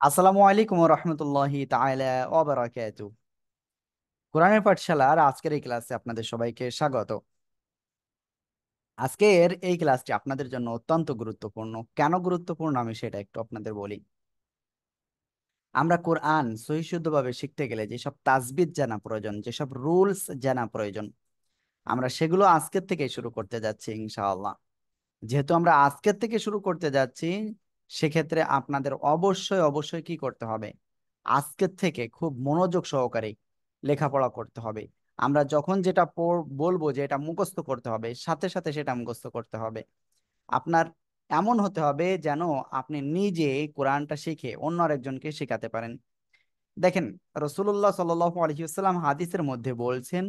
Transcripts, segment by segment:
আসসালামু আলাইকুম রহমতুল্লাহি তাআলা ওয়া বারাকাতু। কোরআনের পাঠশালার আজকের এই ক্লাসে আপনাদের সবাইকে স্বাগত। আজকের এই ক্লাসটি আপনাদের জন্য অত্যন্ত গুরুত্বপূর্ণ। কেন গুরুত্বপূর্ণ আমি সেটা একটু আপনাদের বলি। আমরা কোরআন সহিশুদ্ধভাবে শিখতে গেলে যেসব তাজবিদ জানা প্রয়োজন, যেসব রুলস জানা প্রয়োজন, আমরা সেগুলো আজকের থেকে শুরু করতে যাচ্ছি ইনশাআল্লাহ। যেহেতু আমরা আজকের থেকে শুরু করতে যাচ্ছি, সেক্ষেত্রে আপনাদের অবশ্যই অবশ্যই কি করতে হবে, আজকের থেকে খুব মনোযোগ সহকারে লেখাপড়া করতে হবে। আমরা যখন যেটা বলবো যে এটা মুখস্থ করতে হবে, সাথে সাথে সেটা মুখস্থ করতে হবে। আপনার এমন হতে হবে যেন আপনি নিজে কোরআনটা শিখে অন্য আরেকজনকে শেখাতে পারেন। দেখেন, রসুল্লাহ সাল্লাল্লাহু আলাইহি ওয়াসাল্লাম হাদিসের মধ্যে বলছেন,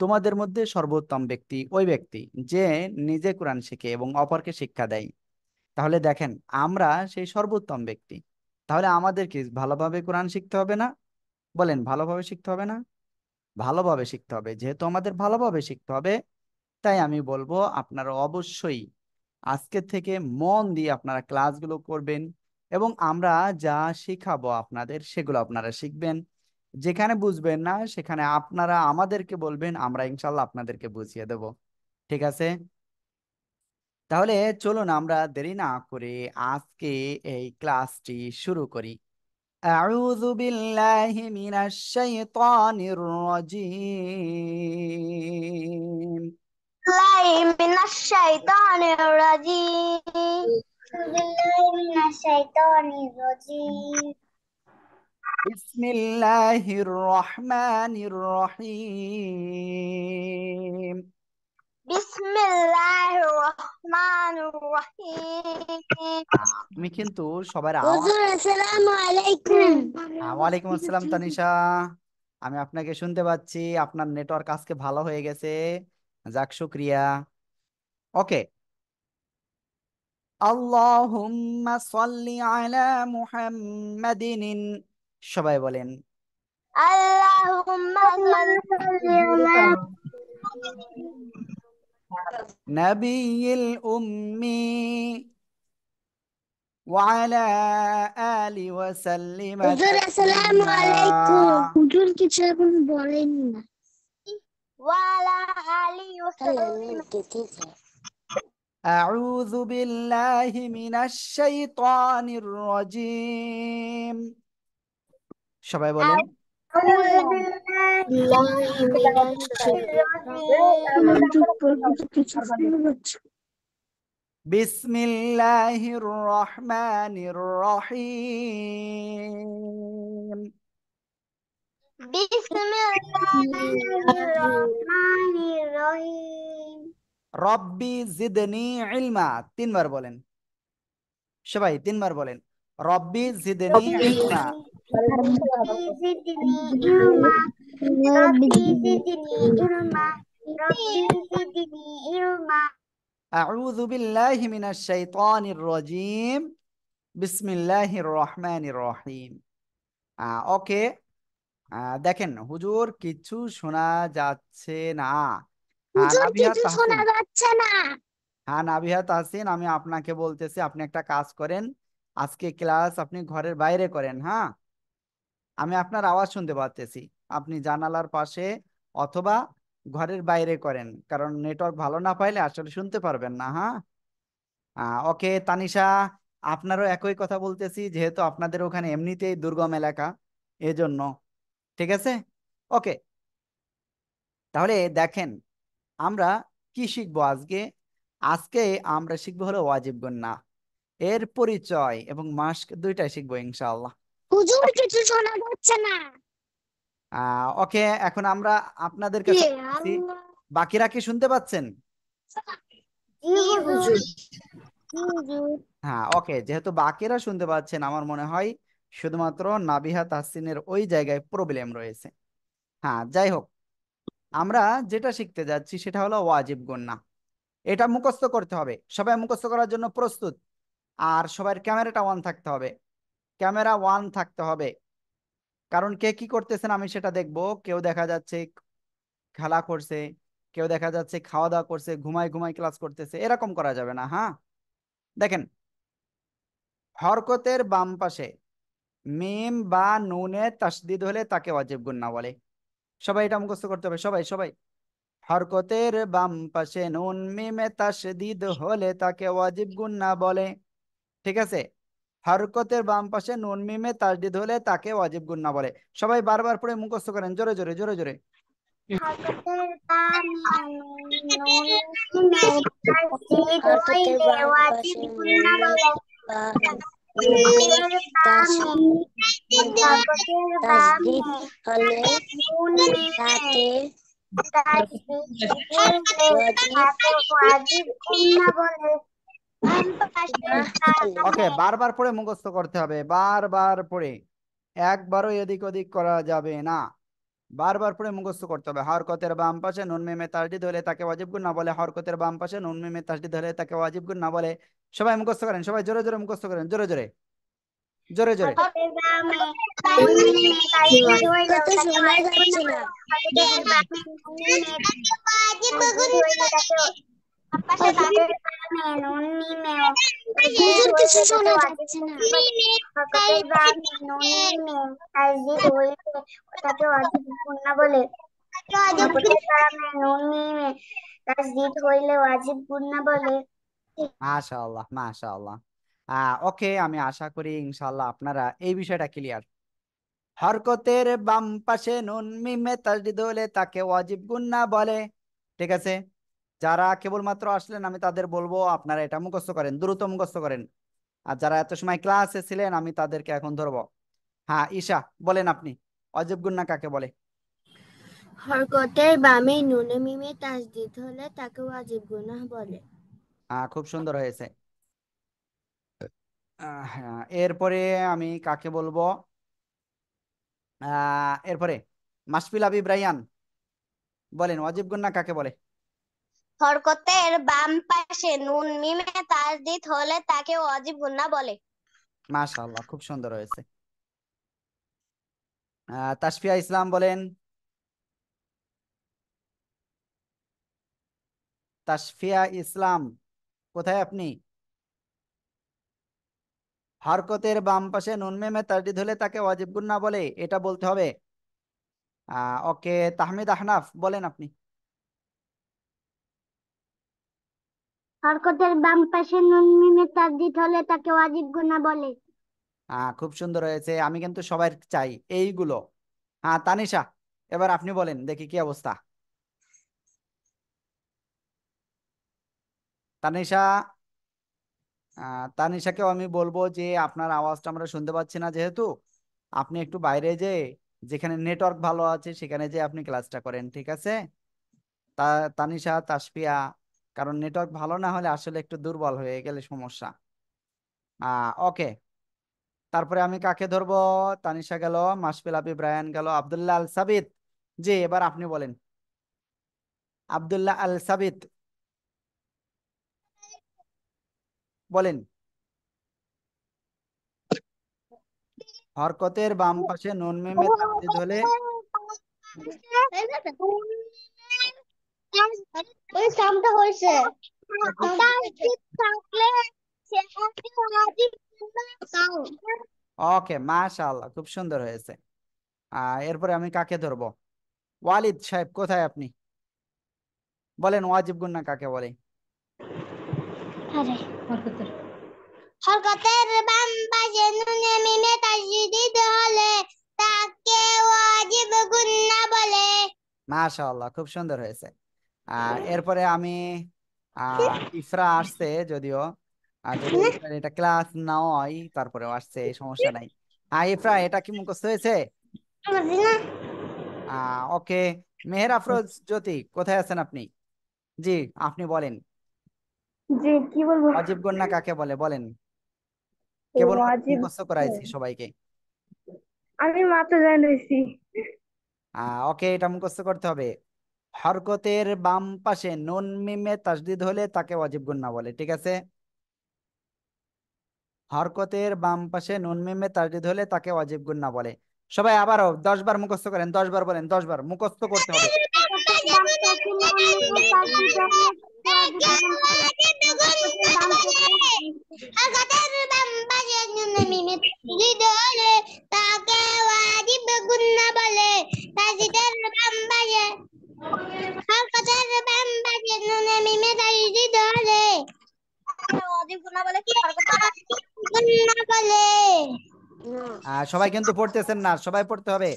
তোমাদের মধ্যে সর্বোত্তম ব্যক্তি ওই ব্যক্তি যে নিজে কোরআন শিখে এবং অপরকে শিক্ষা দেয়। তাহলে দেখেন, আমরা সেই সর্বোত্তম ব্যক্তি। তাহলে আমাদের কি ভালোভাবে কোরআন শিখতে হবে না? বলেন, ভালোভাবে শিখতে হবে না? ভালোভাবে শিখতে হবে। যেহেতু আমাদের ভালোভাবে শিখতে হবে, তাই আমি বলবো আপনারা অবশ্যই আজকে থেকে মন দিয়ে আপনারা ক্লাসগুলো করবেন এবং আমরা যা শিখাবো আপনাদের সেগুলো আপনারা শিখবেন। যেখানে বুঝবেন না সেখানে আপনারা আমাদেরকে বলবেন, আমরা ইনশাল্লাহ আপনাদেরকে বুঝিয়ে দেব। ঠিক আছে? তাহলে চলুন আমরা দেরি না করে আজকে এই ক্লাসটি শুরু করি। আউযু বিল্লাহি মিনাশ শাইতানির রাজীম। بالله من الشيطان الرجيم. أعوذ بالله من الشيطان الرجيم. বিসমিল্লাহির রহমানির রহিম। بسم الله الرحمن الرحيم. আমি কিন্তু সবার আওয়াজ। হুজুর আসসালামু আলাইকুম। ওয়ালাইকুম আসসালাম তানিশা। আমি আপনাকে শুনতে পাচ্ছি, আপনার নেটওয়ার্ক আজকে ভালো হয়ে গেছে। যাক, শুক্রিয়া। ওকে। আল্লাহুম্মা সাল্লি আলা মুহাম্মাদিন। সবাই বলেন। اللهم صل على নবিয়্যিল উম্মি ওয়া আলা আলি ওয়া সাল্লিম হুজুর আসসালামু তাসলিমা। আলাইকুম। হুজুর কিছু এখন বলেন না। ওয়ালা আলি ওয়াসাল্লাম। أعوذ بالله من الشيطان الرجيم। সবাই বলেন। أعوذ بالله من الشيطان بسم الله الرحمن الرحيم. بسم الله الرحمن الرحيم. রব্বি জিদনি ইলমা। তিনবার বলেন। সবাই তিনবার বলেন। রব্বি জিদনি ইলমা। ربي زدني علما. ربي زدني علما. ربي زدني علما. আউযু বিল্লাহি মিনাশ শাইতানির রাজীম। বিসমিল্লাহির রহমানির রহিম। ওকে। দেখেন হুজুর, কিছু শোনা যাচ্ছে না। হ্যাঁ, হুজুর নাবিহা কিছু তাহসিন। শোনা যাচ্ছে না। হ্যাঁ, নাবিহা তাহসিন, আমি আপনাকে বলতেছি আপনি একটা কাজ করেন। আজকে ক্লাস আপনি ঘরের বাইরে করেন, হ্যাঁ? আমি আপনার আওয়াজ শুনতে পাচ্তেছি। আপনি জানালার পাশে অথবা ঘরের বাইরে করেন, কারণ নেটওয়ার্ক ভালো না পাইলে আসলে শুনতে পারবেন না, হ্যাঁ? ওকে তানিশা, আপনারও একই কথা বলতেছি, যেহেতু আপনাদের ওখানে এমনিতেই দুর্গম এলাকা, এজন্য। ঠিক আছে? ওকে। তাহলে দেখেন, আমরা কি শিখবো আজকে। আজকে আমরা শিখবো হলো ওয়াজিব গুন্না, এর পরিচয় এবং মাস্ক দুইটাই শিখবো ইনশাআল্লাহ। হুজুর ওকে। কিছু শোনা যাচ্ছে না। ওকে, এখন আমরা আপনাদের এ কাছে বলতেছি, আল্লাহ। বাকিরা কি শুনতে পাচ্ছেন? জি হুজুর। জি হুজুর। হ্যাঁ, ওকে, যেহেতু বাকিরা শুনতে পাচ্ছেন, আমার মনে হয় শুধুমাত্র নাবিহা তাহসিনের ওই জায়গায় প্রবলেম রয়েছে। হ্যাঁ, যাই হোক, আমরা যেটা শিখতে যাচ্ছি সেটা হলো ওয়াজিব গুন্না। এটা মুখস্থ করতে হবে। সবাই মুখস্থ করার জন্য প্রস্তুত? আর সবার ক্যামেরাটা অন থাকতে হবে। ক্যামেরা ওয়ান থাকতে হবে, কারণ কে কি করতেছেন আমি সেটা দেখবো। কেউ দেখা যাচ্ছে খেলা করছে, কেউ দেখা যাচ্ছে খাওয়া দাওয়া করছে, ঘুমায় ঘুমায় ক্লাস করতেছে, এরকম করা যাবে না, হ্যাঁ? দেখেন, হরকতের বাম পাশে মিম বা নুনে তাসদিদ হলে তাকে ওয়াজিব গুন্না বলে। সবাই এটা মুখস্থ করতে হবে, সবাই সবাই। হরকতের বাম পাশে নুন মিমে তাসদিদ হলে তাকে ওয়াজিব গুন্না বলে। ঠিক আছে, হরকতের বাম পাশে নুন মিমে তাসদিদ হলে তাকে ওয়াজিব গুন্না বলে। সবাই বারবার পড়ে মুখস্থ করেন, জোরে জোরে জোরে জোরে। হরকতের বামে নুন মিমে তাসদীদ হরকতের হইলে বাম ওয়াজিব পাশে গুন্না নুনে বলে। বা নুনে হরকতের বামে হরকতের তাসদিদ বামে হলে নুন মিমে তাকে তাসদীদ হইলে ওয়াজিব তাকে ওয়াজিব গুন্না বলে। বাম পাশের গুনাহ বলে। ওকে, বামে বারবার পড়ে মুখস্থ করতে হবে, বারবার পড়ে, একবারও এদিক ওদিক করা যাবে না। বারবার পড়ে মুখস্থ করতে হবে। হরকতের বাম পাশে নুন মিমে তাসদিদ হলে তাকে ওয়াজিব গুণ না বলে। হরকতের বাম পাশে নুন মিমে তাসদিদ হলে তাকে ওয়াজিব গুণ না বলে। সবাই মুখস্থ করেন, সবাই জোরে জোরে মুখস্থ করেন, জোরে জোরে জোরে জোরে। হরকতের বামে নুন মিমে তাসদীদ হইলে কথা তাকে শোনা ওয়াজিব গুন্না যাচ্ছে না। বলে। হরকতের বামে নুন মিমে তাসদীদ হইলে তাকে পাশে তাদের বামে নুন মিমে তাসদীদ হুজুর কিছু হইলে তাকে শোনা ওয়াজিব যাচ্ছে না। গুন্না বলে। হরকতের বামে নুন মিমে তাসদীদ হইলে তাকে ওয়াজিব গুন্না বলে। হরকতের বামে নুন মিমে তাসদীদ হইলে ওয়াজিব গুন্না বলে। মাশাআল্লাহ মাশাআল্লাহ। ওকে, আমি আশা করি ইনশাআল্লাহ আপনারা এই বিষয়টা ক্লিয়ার। হরকতের বাম পাশে নুন মিমে তাসদিদ হলে তাকে ওয়াজিব গুন্না বলে। ঠিক আছে, যারা কেবলমাত্র আসলেন আমি তাদের বলবো আপনারা এটা মুখস্থ করেন, দ্রুত মুখস্থ করেন। আর যারা এত সময় ক্লাসে ছিলেন আমি তাদেরকে এখন ধরবো। হ্যাঁ ঈশা, বলেন আপনি ওয়াজিব গুন্না কাকে বলে? হরকতের বামে নুনে মিমে তাসদিদ হলে তাকে ওয়াজিব গুনাহ বলে। খুব সুন্দর হয়েছে। হ্যাঁ, এরপরে আমি কাকে বলবো? এরপরে মাসফিল আবিব রাইয়ান, বলেন ওয়াজিব গুন্না কাকে বলে? হরকতের বাম পাশে নুন মিমে তাসদীদ হলে তাকে ওয়াজিব গুন্না বলে। মাশাআল্লাহ, খুব সুন্দর হয়েছে। তাসফিয়া ইসলাম বলেন। তাসফিয়া ইসলাম, কোথায় আপনি? হরকতের বাম পাশে নুন মিমে তাসদিদ হলে তাকে ওয়াজিব গুন্না বলে, এটা বলতে হবে। ওকে, তাহমিদ আহনাফ, বলেন আপনি। হরকতের বাম পাশে নুন মিমে তাসদীদ হলে তাকে ওয়াজিব গুন্না বলে। খুব সুন্দর হয়েছে, আমি কিন্তু সবাই চাই এইগুলো। তানিশা, এবার আপনি বলেন দেখি কি অবস্থা। তানিশা, তানিশাকেও আমি বলবো যে আপনার আওয়াজটা আমরা শুনতে পাচ্ছি না, যেহেতু আপনি একটু বাইরে যে, যেখানে নেটওয়ার্ক ভালো আছে সেখানে যে আপনি ক্লাসটা করেন, ঠিক আছে? তা তানিশা, তাসফিয়া, কারণ নেটওয়ার্ক ভালো না হলে আসলে একটু দুর্বল হয়ে গেলে সমস্যা। ওকে, তারপরে আমি কাকে ধরবো? তানিশা গেল, মাসফিল আবিব রায়ান গেল, আব্দুল্লাহ আল সাবিত। জি, এবার আপনি বলেন। আব্দুল্লাহ আল সাবিত, বলেন। হরকতের বাম পাশে নুন মিমে তাসদিদ হলে ওই কামটা হয়েছে তাসদীদ থাকলে সে ওয়াজিব গুন্না। ওকে, মাশাআল্লাহ, খুব সুন্দর হয়েছে। এরপরে আমি কাকে ধরবো? ওয়ালিদ সাহেব, কোথায় আপনি? বলেন ওয়াজিব গুন্না কাকে বলে? আরে হরকতের বাম পাশে নুনে মিমে তাসদীদ হলে তাকে ওয়াজিব গুন্না বলে। মাশাআল্লাহ, খুব সুন্দর হয়েছে। এরপরে আমি ইফরা আসছে যদিও, যদিও ইফরার এটা ক্লাস নয়, তারপরেও আসছে, সমস্যা নাই। ইফরা, এটা কি মুখস্থ হয়েছে? ওকে, মেহের আফরোজ জ্যোতি, কোথায় আছেন আপনি? জি, আপনি বলেন জি, কি বলবো? ওয়াজিব গুন্না কাকে বলে, বলেন। কেবল ওয়াজিব, মুখস্থ করাইছি সবাইকে। আমি মাত্র জানিয়েছি। ওকে, এটা মুখস্থ করতে হবে। হরকতের বাম পাশে নুন মিমে তাসদিদ হলে তাকে ওয়াজিব গুন্না বলে, ঠিক আছে? হরকতের বাম পাশে নুন মিমে তাসদিদ হলে তাকে ওয়াজিব গুন্না বলে। সবাই আবারও 10 বার মুখস্থ করেন, 10 বার বলেন, 10 বার মুখস্থ করতে হবে। বাম পাশে নুনে মিমে তাসদিদ হলে তাকে ওয়াজিব গুন্না বলে। তাসদিদের বাম পাশে হরকতের বাম পাশে নুনে মিমে তাসদিদ হলে ওয়াজিব গুন্না বলে কি হরকতের গুন্না বলে। সবাই কিন্তু পড়তেছেন না, সবাই পড়তে হবে।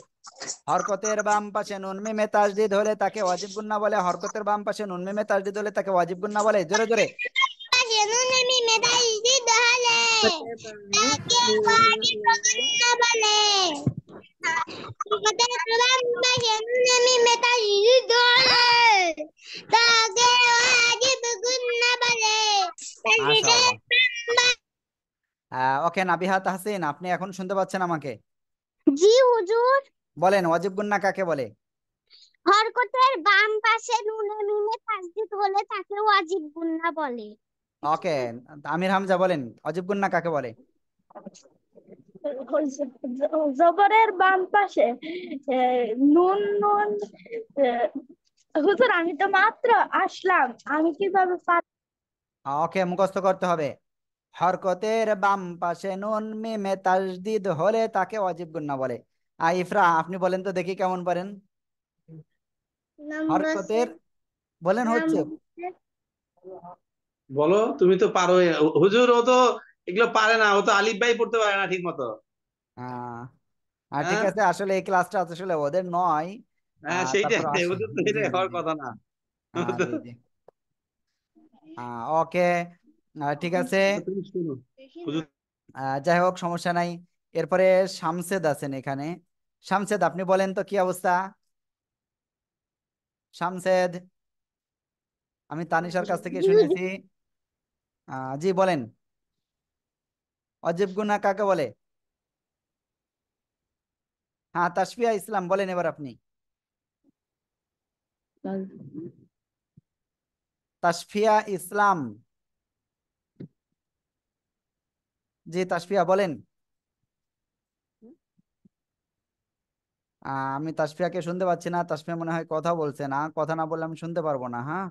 হরকতের বাম পাশে নুন মিমে তাসদিদ হলে তাকে ওয়াজিব গুন্না বলে। হরকতের বাম পাশে নুন মিমে তাসদিদ হলে তাকে ওয়াজিব গুন্না বলে। জোরে জোরে। পাশে নুনে মিমে তাসদিদ হলে তাকে ওয়াজিব গুন্না বলে। হরকতের বাম পাশে নুনে মিমে তাসদিদ হলে তাকে ওয়াজিব গুন্না বলে। তাসদিদের মাশাআল্লাহ। বাম। ওকে নাবিহা তাহসিন, আপনি এখন শুনতে পাচ্ছেন আমাকে? জি হুজুর। বলেন ওয়াজিব গুন্না কাকে বলে? হরকতের বাম পাশে নুনে মিমে তাসদিদ হলে তাকে ওয়াজিব গুন্না বলে। ওকে আমির হামজা বলেন ওয়াজিব গুন্না কাকে বলে? জবরের বাম পাশে নুন নুন হুজুর আমি তো মাত্র আসলাম, আমি কিভাবে ওকে মুখস্থ করতে হবে। হরকতের বাম পাশে নুন মিমে তাসদিদ হলে তাকে ওয়াজিব গুন্না বলে। ইফরা আপনি বলেন তো দেখি কেমন পারেন। হরকতের বলেন হচ্ছে। বলো, তুমি তো পারো। হুজুর ও তো এগুলো পারে না, ও তো আলিফ বাই পড়তে পারে না ঠিক মতো। আহ ঠিক হ্যাঁ, আছে, আসলে এই ক্লাসটা আসলে ওদের নয়। হ্যাঁ, তারপর সেইটাই হুজুর, তো জি এটাই জি হওয়ার জি। কথা না। জি জি। ওকে ঠিক আছে। তুমি শুনো হুজুর। যাই হোক সমস্যা নাই। এরপরে শামসেদ আছেন এখানে। শামসেদ আপনি বলেন তো কি অবস্থা? শামসেদ, আমি তানিশার কাছ থেকে শুনেছি। জি বলেন অজীব গুনাহ কাকে বলে? হ্যাঁ তাসফিয়া ইসলাম বলেন এবার আপনি। তাসফিয়া ইসলাম, জি তাসফিয়া বলেন। আমি তাসফিয়াকে শুনতে পাচ্ছি না। তাসফিয়া মনে হয় কথা বলছে না, কথা না বললে আমি শুনতে পারবো না। হ্যাঁ,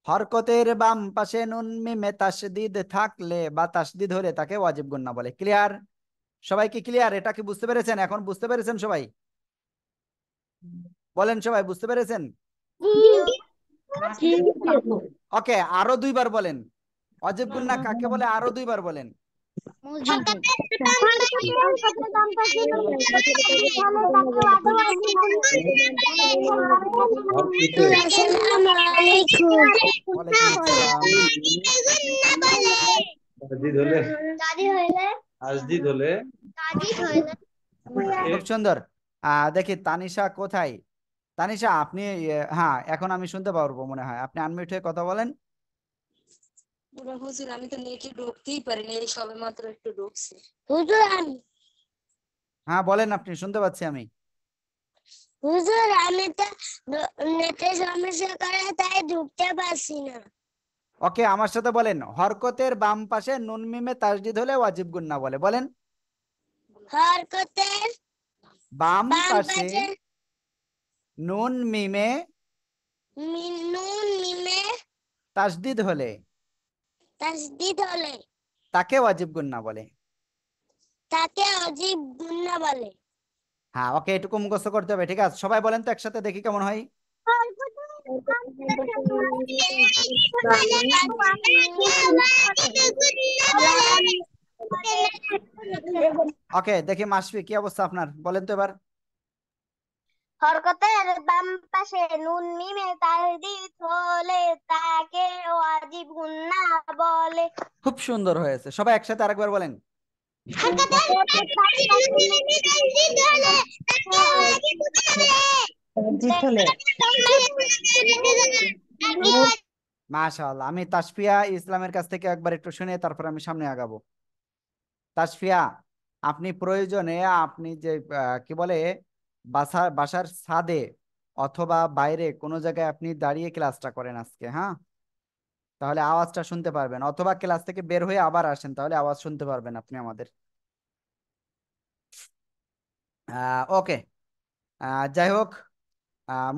হরকতের বাম পাশে নুন মিমে তাসদিদ থাকলে বা তাসদিদ হলে তাকে ওয়াজিব গুন্না বলে। ক্লিয়ার? সবাই কি ক্লিয়ার? এটা কি বুঝতে পেরেছেন? এখন বুঝতে পেরেছেন সবাই? বলেন সবাই বুঝতে পেরেছেন? ওকে আরো দুইবার বলেন ওয়াজিব গুন্না কাকে বলে, আরো দুইবার বলেন। হরকতের বাম পাশে নুনে মিমে তাসদিদ হলে তাকে ওয়াজিব হরকতের গুন্না ওয়ালাইকুম বলে। আসসালাম। তাসদিদ হলে, দাদি হইলে তাসদিদ হলে দাদি হইলে খুব সুন্দর। দেখি তানিশা কোথায়? তানিশা আপনি হ্যাঁ এখন আমি শুনতে পারবো মনে হয়, আপনি আনমিউট হয়ে কথা বলেন। হুজুর আমি তো নেটে ঢুকতেই পারিনি, এই সবে মাত্র একটু ঢুকছি। হুজুর আমি হ্যাঁ বলেন, আপনি শুনতে পাচ্ছি আমি। হুজুর আমি তো নেটের সমস্যা করে তাই ঢুকতে পারছি না। ওকে আমার সাথে বলেন হরকতের বাম পাশে নুন মিমে তাসদিদ হলে ওয়াজিব গুন্না বলে। বলেন হরকতের বাম বাম পাশে পাশে নুন মিমে নুন মিমে তাসদিদ হলে তাসদিদ হলে তাকে ওয়াজিব গুন্না বলে। তাকে ওয়াজিব গুন্না বলে। হ্যাঁ ওকে এটুকু মুখস্থ করতে হবে। ঠিক আছে সবাই বলেন তো একসাথে দেখি কেমন হয়। ওকে দেখি মাসফি কি অবস্থা আপনার, বলেন তো এবার। হরকতের বাম পাশে নুন মিমে তাসদিদ হলে তাকে ওয়াজিব গুন্না বলে। খুব সুন্দর হয়েছে, সবাই একসাথে আরেকবার বলেন। হরকতের বাম পাশে নুন মিমে তাসদিদ হলে তাকে ওয়াজিব গুন্না বলে। মাশাআল্লাহ, আমি তাসফিয়া ইসলামের কাছ থেকে একবার একটু শুনে তারপর আমি সামনে আগাবো। তাসফিয়া আপনি প্রয়োজনে আপনি যে কি বলে বাসার ছাদে অথবা বাইরে কোনো জায়গায় আপনি দাঁড়িয়ে ক্লাসটা করেন আজকে, হ্যাঁ? তাহলে আওয়াজটা শুনতে পারবেন, অথবা ক্লাস থেকে বের হয়ে আবার আসেন, তাহলে আওয়াজ শুনতে পারবেন আপনি আমাদের। ওকে যাই হোক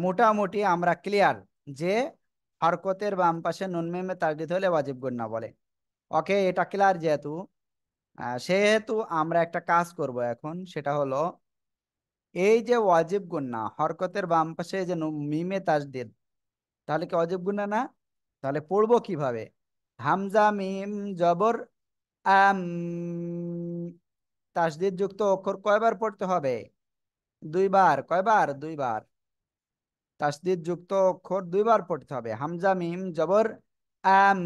মোটামুটি আমরা ক্লিয়ার যে হরকতের বাম পাশে নুন মিমে তাসদিদ হলে ওয়াজিব গুন্না বলে। ওকে, এটা ক্লিয়ার যেহেতু সেহেতু আমরা একটা কাজ করব এখন, সেটা হলো এই যে ওয়াজিব গুন্না হরকতের বাম পাশে যে মিমে তাসদিদ, তাহলে কি ওয়াজিব গুন্না না? তাহলে পড়বো কিভাবে? হামজা মিম জবর আম, তাসদিদ যুক্ত অক্ষর কয়বার পড়তে হবে? দুইবার। কয়বার? দুইবার। তাসদিদ যুক্ত অক্ষর দুইবার পড়তে হবে। হামজা মিম জবর আম,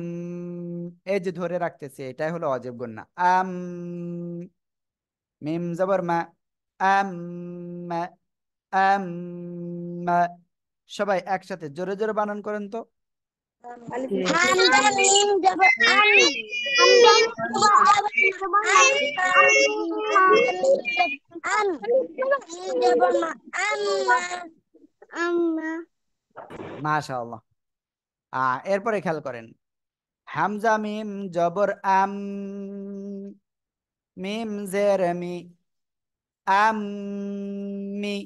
এই যে ধরে রাখতেছে, এটাই হলো ওয়াজিব গুন্না। আম, মিম জবর মা, আম, মা, আম, মা। সবাই একসাথে জোরে জোরে বানান করেন তো। হামজা মিম জবর আম, হামজা মিম জবর আম, মিম জবর মা, আম্মা, আম্মা। মাশাআল্লাহ। এরপরে খেয়াল করেন, হামজা মিম জবর আম, মিম জের মি, আম্মি,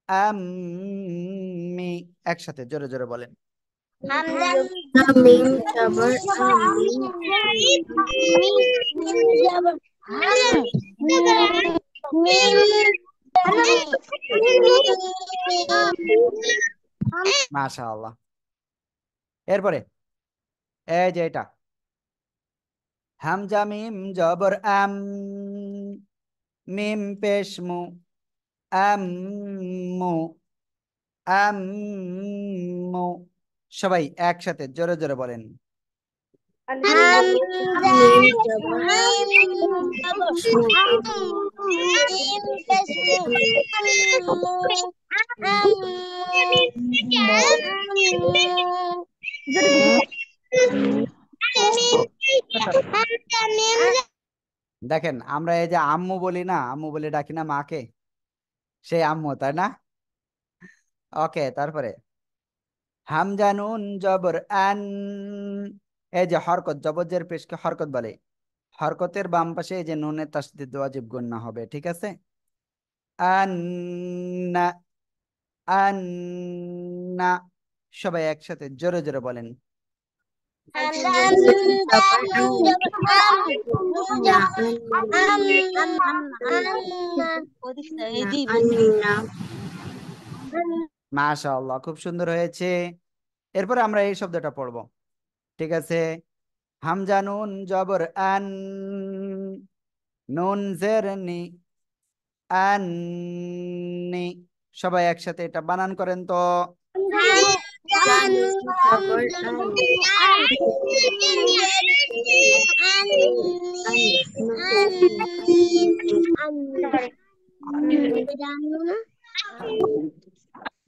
আম্মি। একসাথে জোরে জোরে বলেন। হামজা মিম জবর মিম জবর আম, মিম মাশাআল্লাহ। এরপরে এই যে এটা, হামজা মিম জবর আম, মিম পেশ মু, আম্মু, আম্মু। সবাই একসাথে জোরে জোরে বলেন। হামজা মিম জবর মিম জবর আম, মিম পেশমু, দেখেন, আমরা এই যে আম্মু বলি না, আম্মু বলে ডাকি না মাকে, সেই আম্মু, তাই না? ওকে, তারপরে হামজা নুন জবর আন, এই যে হরকত, জবজের পেশকে হরকত বলে। হরকতের বাম পাশে এই যে নুনের তাসদিদ ওয়াজিব গুন্না হবে, ঠিক আছে? আন্না, আন্না। সবাই একসাথে জোরে জোরে বলেন। মাশাআল্লাহ, খুব সুন্দর হয়েছে। এরপরে আমরা এই শব্দটা পড়বো, ঠিক আছে? হামজা নুন জবর আন, নুন জের নি, আন্নি। সবাই একসাথে এটা বানান করেন তো।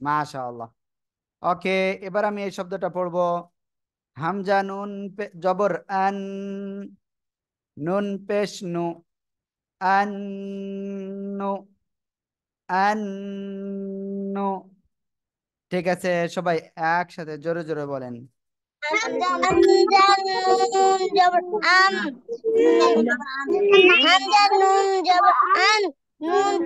মাশাআল্লাহ। ওকে, এবার আমি এই শব্দটা পড়বো। হামজা নুন জবর আন, নুন পেশ নু, আন্নু, আন্নু। ঠিক আছে, সবাই একসাথে জোরে জোরে বলেন। হামজা নুন জবর আম, হামজা নুন জবর আন, নুন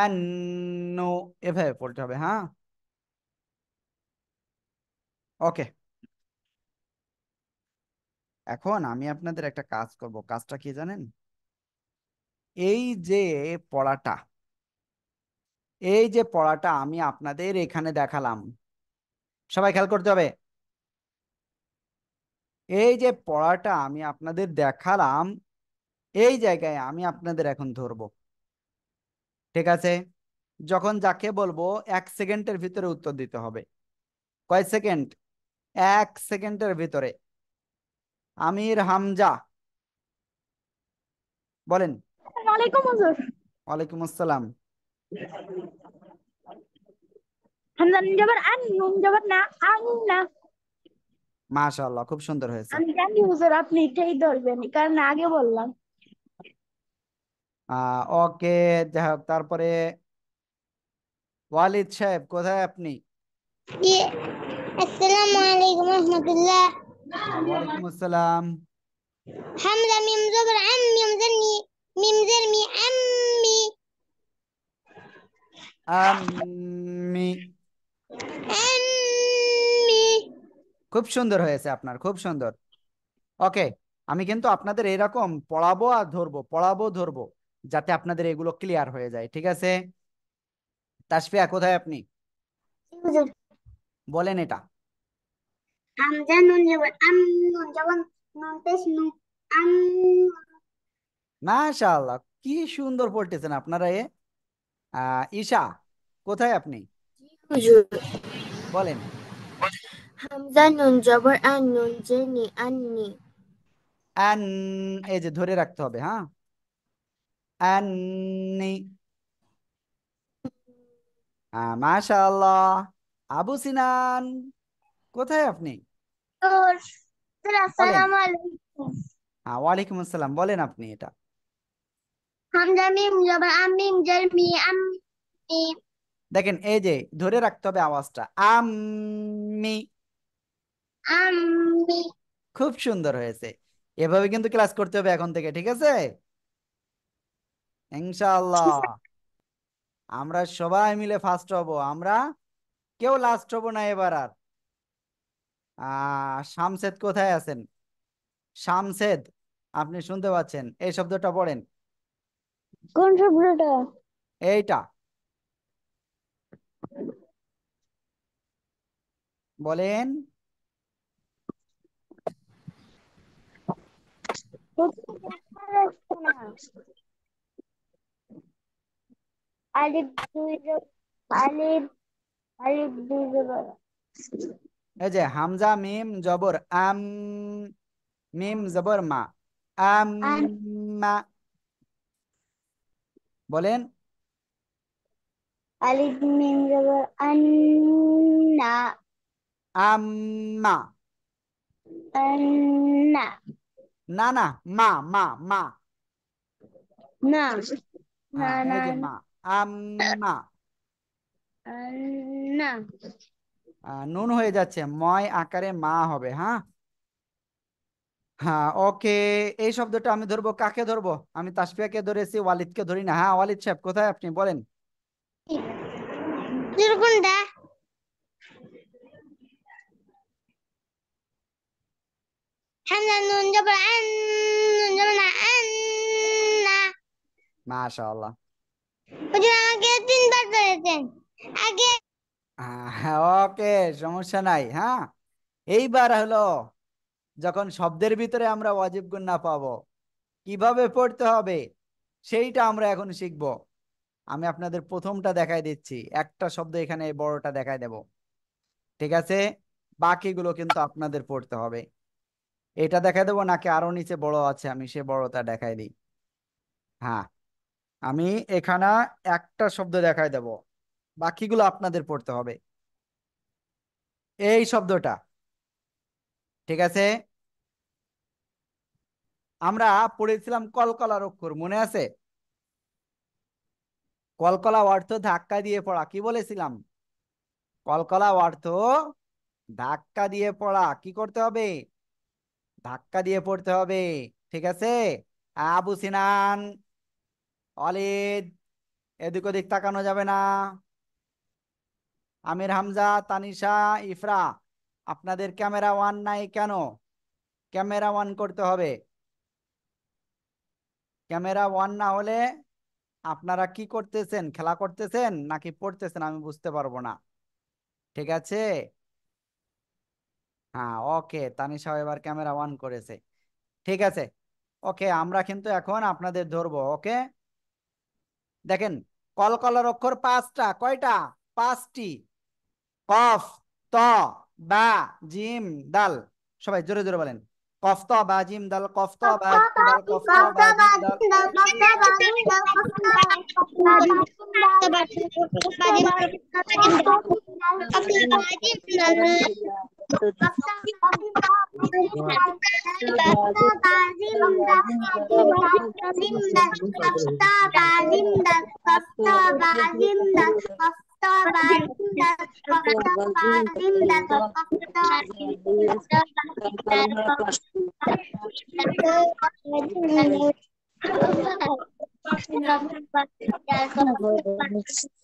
আন্নু, এভাবে পড়তে হবে, হ্যাঁ? ওকে, এখন আমি আপনাদের একটা কাজ করব। কাজটা কি জানেন? এই যে পড়াটা, এই যে পড়াটা আমি আপনাদের এখানে দেখালাম, সবাই খেয়াল করতে হবে। এই যে পড়াটা আমি আপনাদের দেখালাম, এই জায়গায় আমি আপনাদের এখন ধরবো, ঠিক আছে? যখন যাকে বলবো 1 সেকেন্ডের ভিতরে উত্তর দিতে হবে। কয় সেকেন্ড? 1 সেকেন্ডের ভিতরে। আমির হামজা বলেন। ওয়ালাইকুম হুজুর। ওয়ালাইকুম আসসালাম। হামজা নুন জবর আন, নুন জবর না, আন্না। মাশাআল্লাহ, খুব সুন্দর হয়েছে। আমি জানি হুজুর আপনি এটাই ধরবেন, কারণ আগে বললাম। ওকে, যাই হোক, তারপরে ওয়ালিদ সাহেব কোথায় আপনি? আসসালামু আলাইকুম রহমতুল্লাহ। ওয়ালাইকুম আসসালাম। হামজা মিম জবর আম, মিম জের মি, মিম জের মি, আম্মি, আমি। এমনি খুব সুন্দর হয়েছে আপনার, খুব সুন্দর। ওকে, আমি কিন্তু আপনাদের এরকম পড়াবো আর ধরবো, পড়াবো ধরবো, যাতে আপনাদের এগুলো ক্লিয়ার হয়ে যায়। ঠিক আছে? তাসফিয়া কোথায় আপনি? হুজুর বলেন এটা। হামজা নুন জবর নুন জবর নুন পেশ নু আম মাশাআল্লাহ, কি সুন্দর পড়তেছেন আপনারা। ঈশা কোথায় আপনি? হুজুর বলেন। হামজা নুন জবর আন নুন জেনি আন্নি আন, এই যে ধরে রাখতে হবে, হ্যাঁ। আন্নি। মাশাআল্লাহ। আবু সিনান কোথায় আপনি? বলেন। আসসালামু আলাইকুম ওয়ালাইকুম আসসালাম, বলেন আপনি এটা। হামজা মিম জবর আম মিম জের মি আম মি দেখেন, এই যে ধরে রাখতে হবে আওয়াজটা, আমি। আমি খুব সুন্দর হয়েছে। এভাবে কিন্তু ক্লাস করতে হবে এখন থেকে, ঠিক আছে? ইনশাআল্লাহ আমরা সবাই মিলে ফার্স্ট হব, আমরা কেউ লাস্ট হব না এবার আর। শামসেদ কোথায় আছেন? শামসেদ, আপনি শুনতে পাচ্ছেন? এই শব্দটা পড়েন। কোন শব্দটা? এইটা বলেন। আলিফ দুই আলিফ আলিফ দুই জবর এই যে হামজা মিম জবর আম, মিম জবর মা, আন মা। বলেন। আলিফ মিম জবর আন্না আম্মা। আন্না না না, মা মা মা। না না হ্যাঁ, না এই যে মা, আম্মা। আন্না নুন হয়ে যাচ্ছে, ময় আকারে মা হবে, হ্যাঁ। হ্যাঁ, ওকে। এই শব্দটা আমি ধরবো, কাকে ধরবো? আমি তাসফিয়াকে ধরেছি, ওয়ালিদকে ধরি না। হ্যাঁ, ওয়ালিদ সাহেব কোথায় আপনি? বলেন। কোনটা হামজা নুন জবর আন নুন জবর না আন্না মাশাআল্লাহ। হুজুর আমাকে 3 বার ধরেছেন আগে হ্যাঁ, ওকে, সমস্যা নাই। হ্যাঁ, এইবার হলো যখন শব্দের ভিতরে আমরা ওয়াজিব গুন্না পাবো, কিভাবে পড়তে হবে সেইটা আমরা এখন শিখবো। আমি আপনাদের প্রথমটা দেখাই দিচ্ছি, একটা শব্দ এখানে এই বড়টা দেখাই দেব, ঠিক আছে? বাকিগুলো কিন্তু আপনাদের পড়তে হবে। এটা দেখাই দেবো নাকি আরো নিচে বড় আছে, আমি সে বড়টা দেখাই দিই। হ্যাঁ, আমি এখানে একটা শব্দ দেখাই দেব, বাকিগুলো আপনাদের পড়তে হবে। এই শব্দটা, ঠিক আছে? আমরা পড়েছিলাম কলকলার অক্ষর, মনে আছে? কলকলা অর্থ ধাক্কা দিয়ে পড়া, কি বলেছিলাম? কলকলা অর্থ ধাক্কা দিয়ে পড়া। কি করতে হবে? ধাক্কা দিয়ে পড়তে হবে, ঠিক আছে? আবু সিনান, অলিদ, এদিক ওদিক তাকানো যাবে না। আমির হামজা, তানিশা, ইফরা, আপনাদের ক্যামেরা ওয়ান নাই কেন? ক্যামেরা ওয়ান করতে হবে। ক্যামেরা ওয়ান না হলে আপনারা কি করতেছেন? খেলা করতেছেন নাকি পড়তেছেন? আমি বুঝতে পারবো না, ঠিক আছে? হ্যাঁ, ওকে, তানিশা এবার ক্যামেরা অন করেছে, ঠিক আছে। ওকে, আমরা কিন্তু এখন আপনাদের ধরবো, ওকে? দেখেন, কলকলার অক্ষর পাঁচটা, কয়টা? পাঁচটি। কফ, ত, বা, জিম, দাল। সবাই জোরে জোরে বলেন। কফ ত বা জিম দাল, কফ ত বা জিম দাল, কফ ত বা জিম দাল।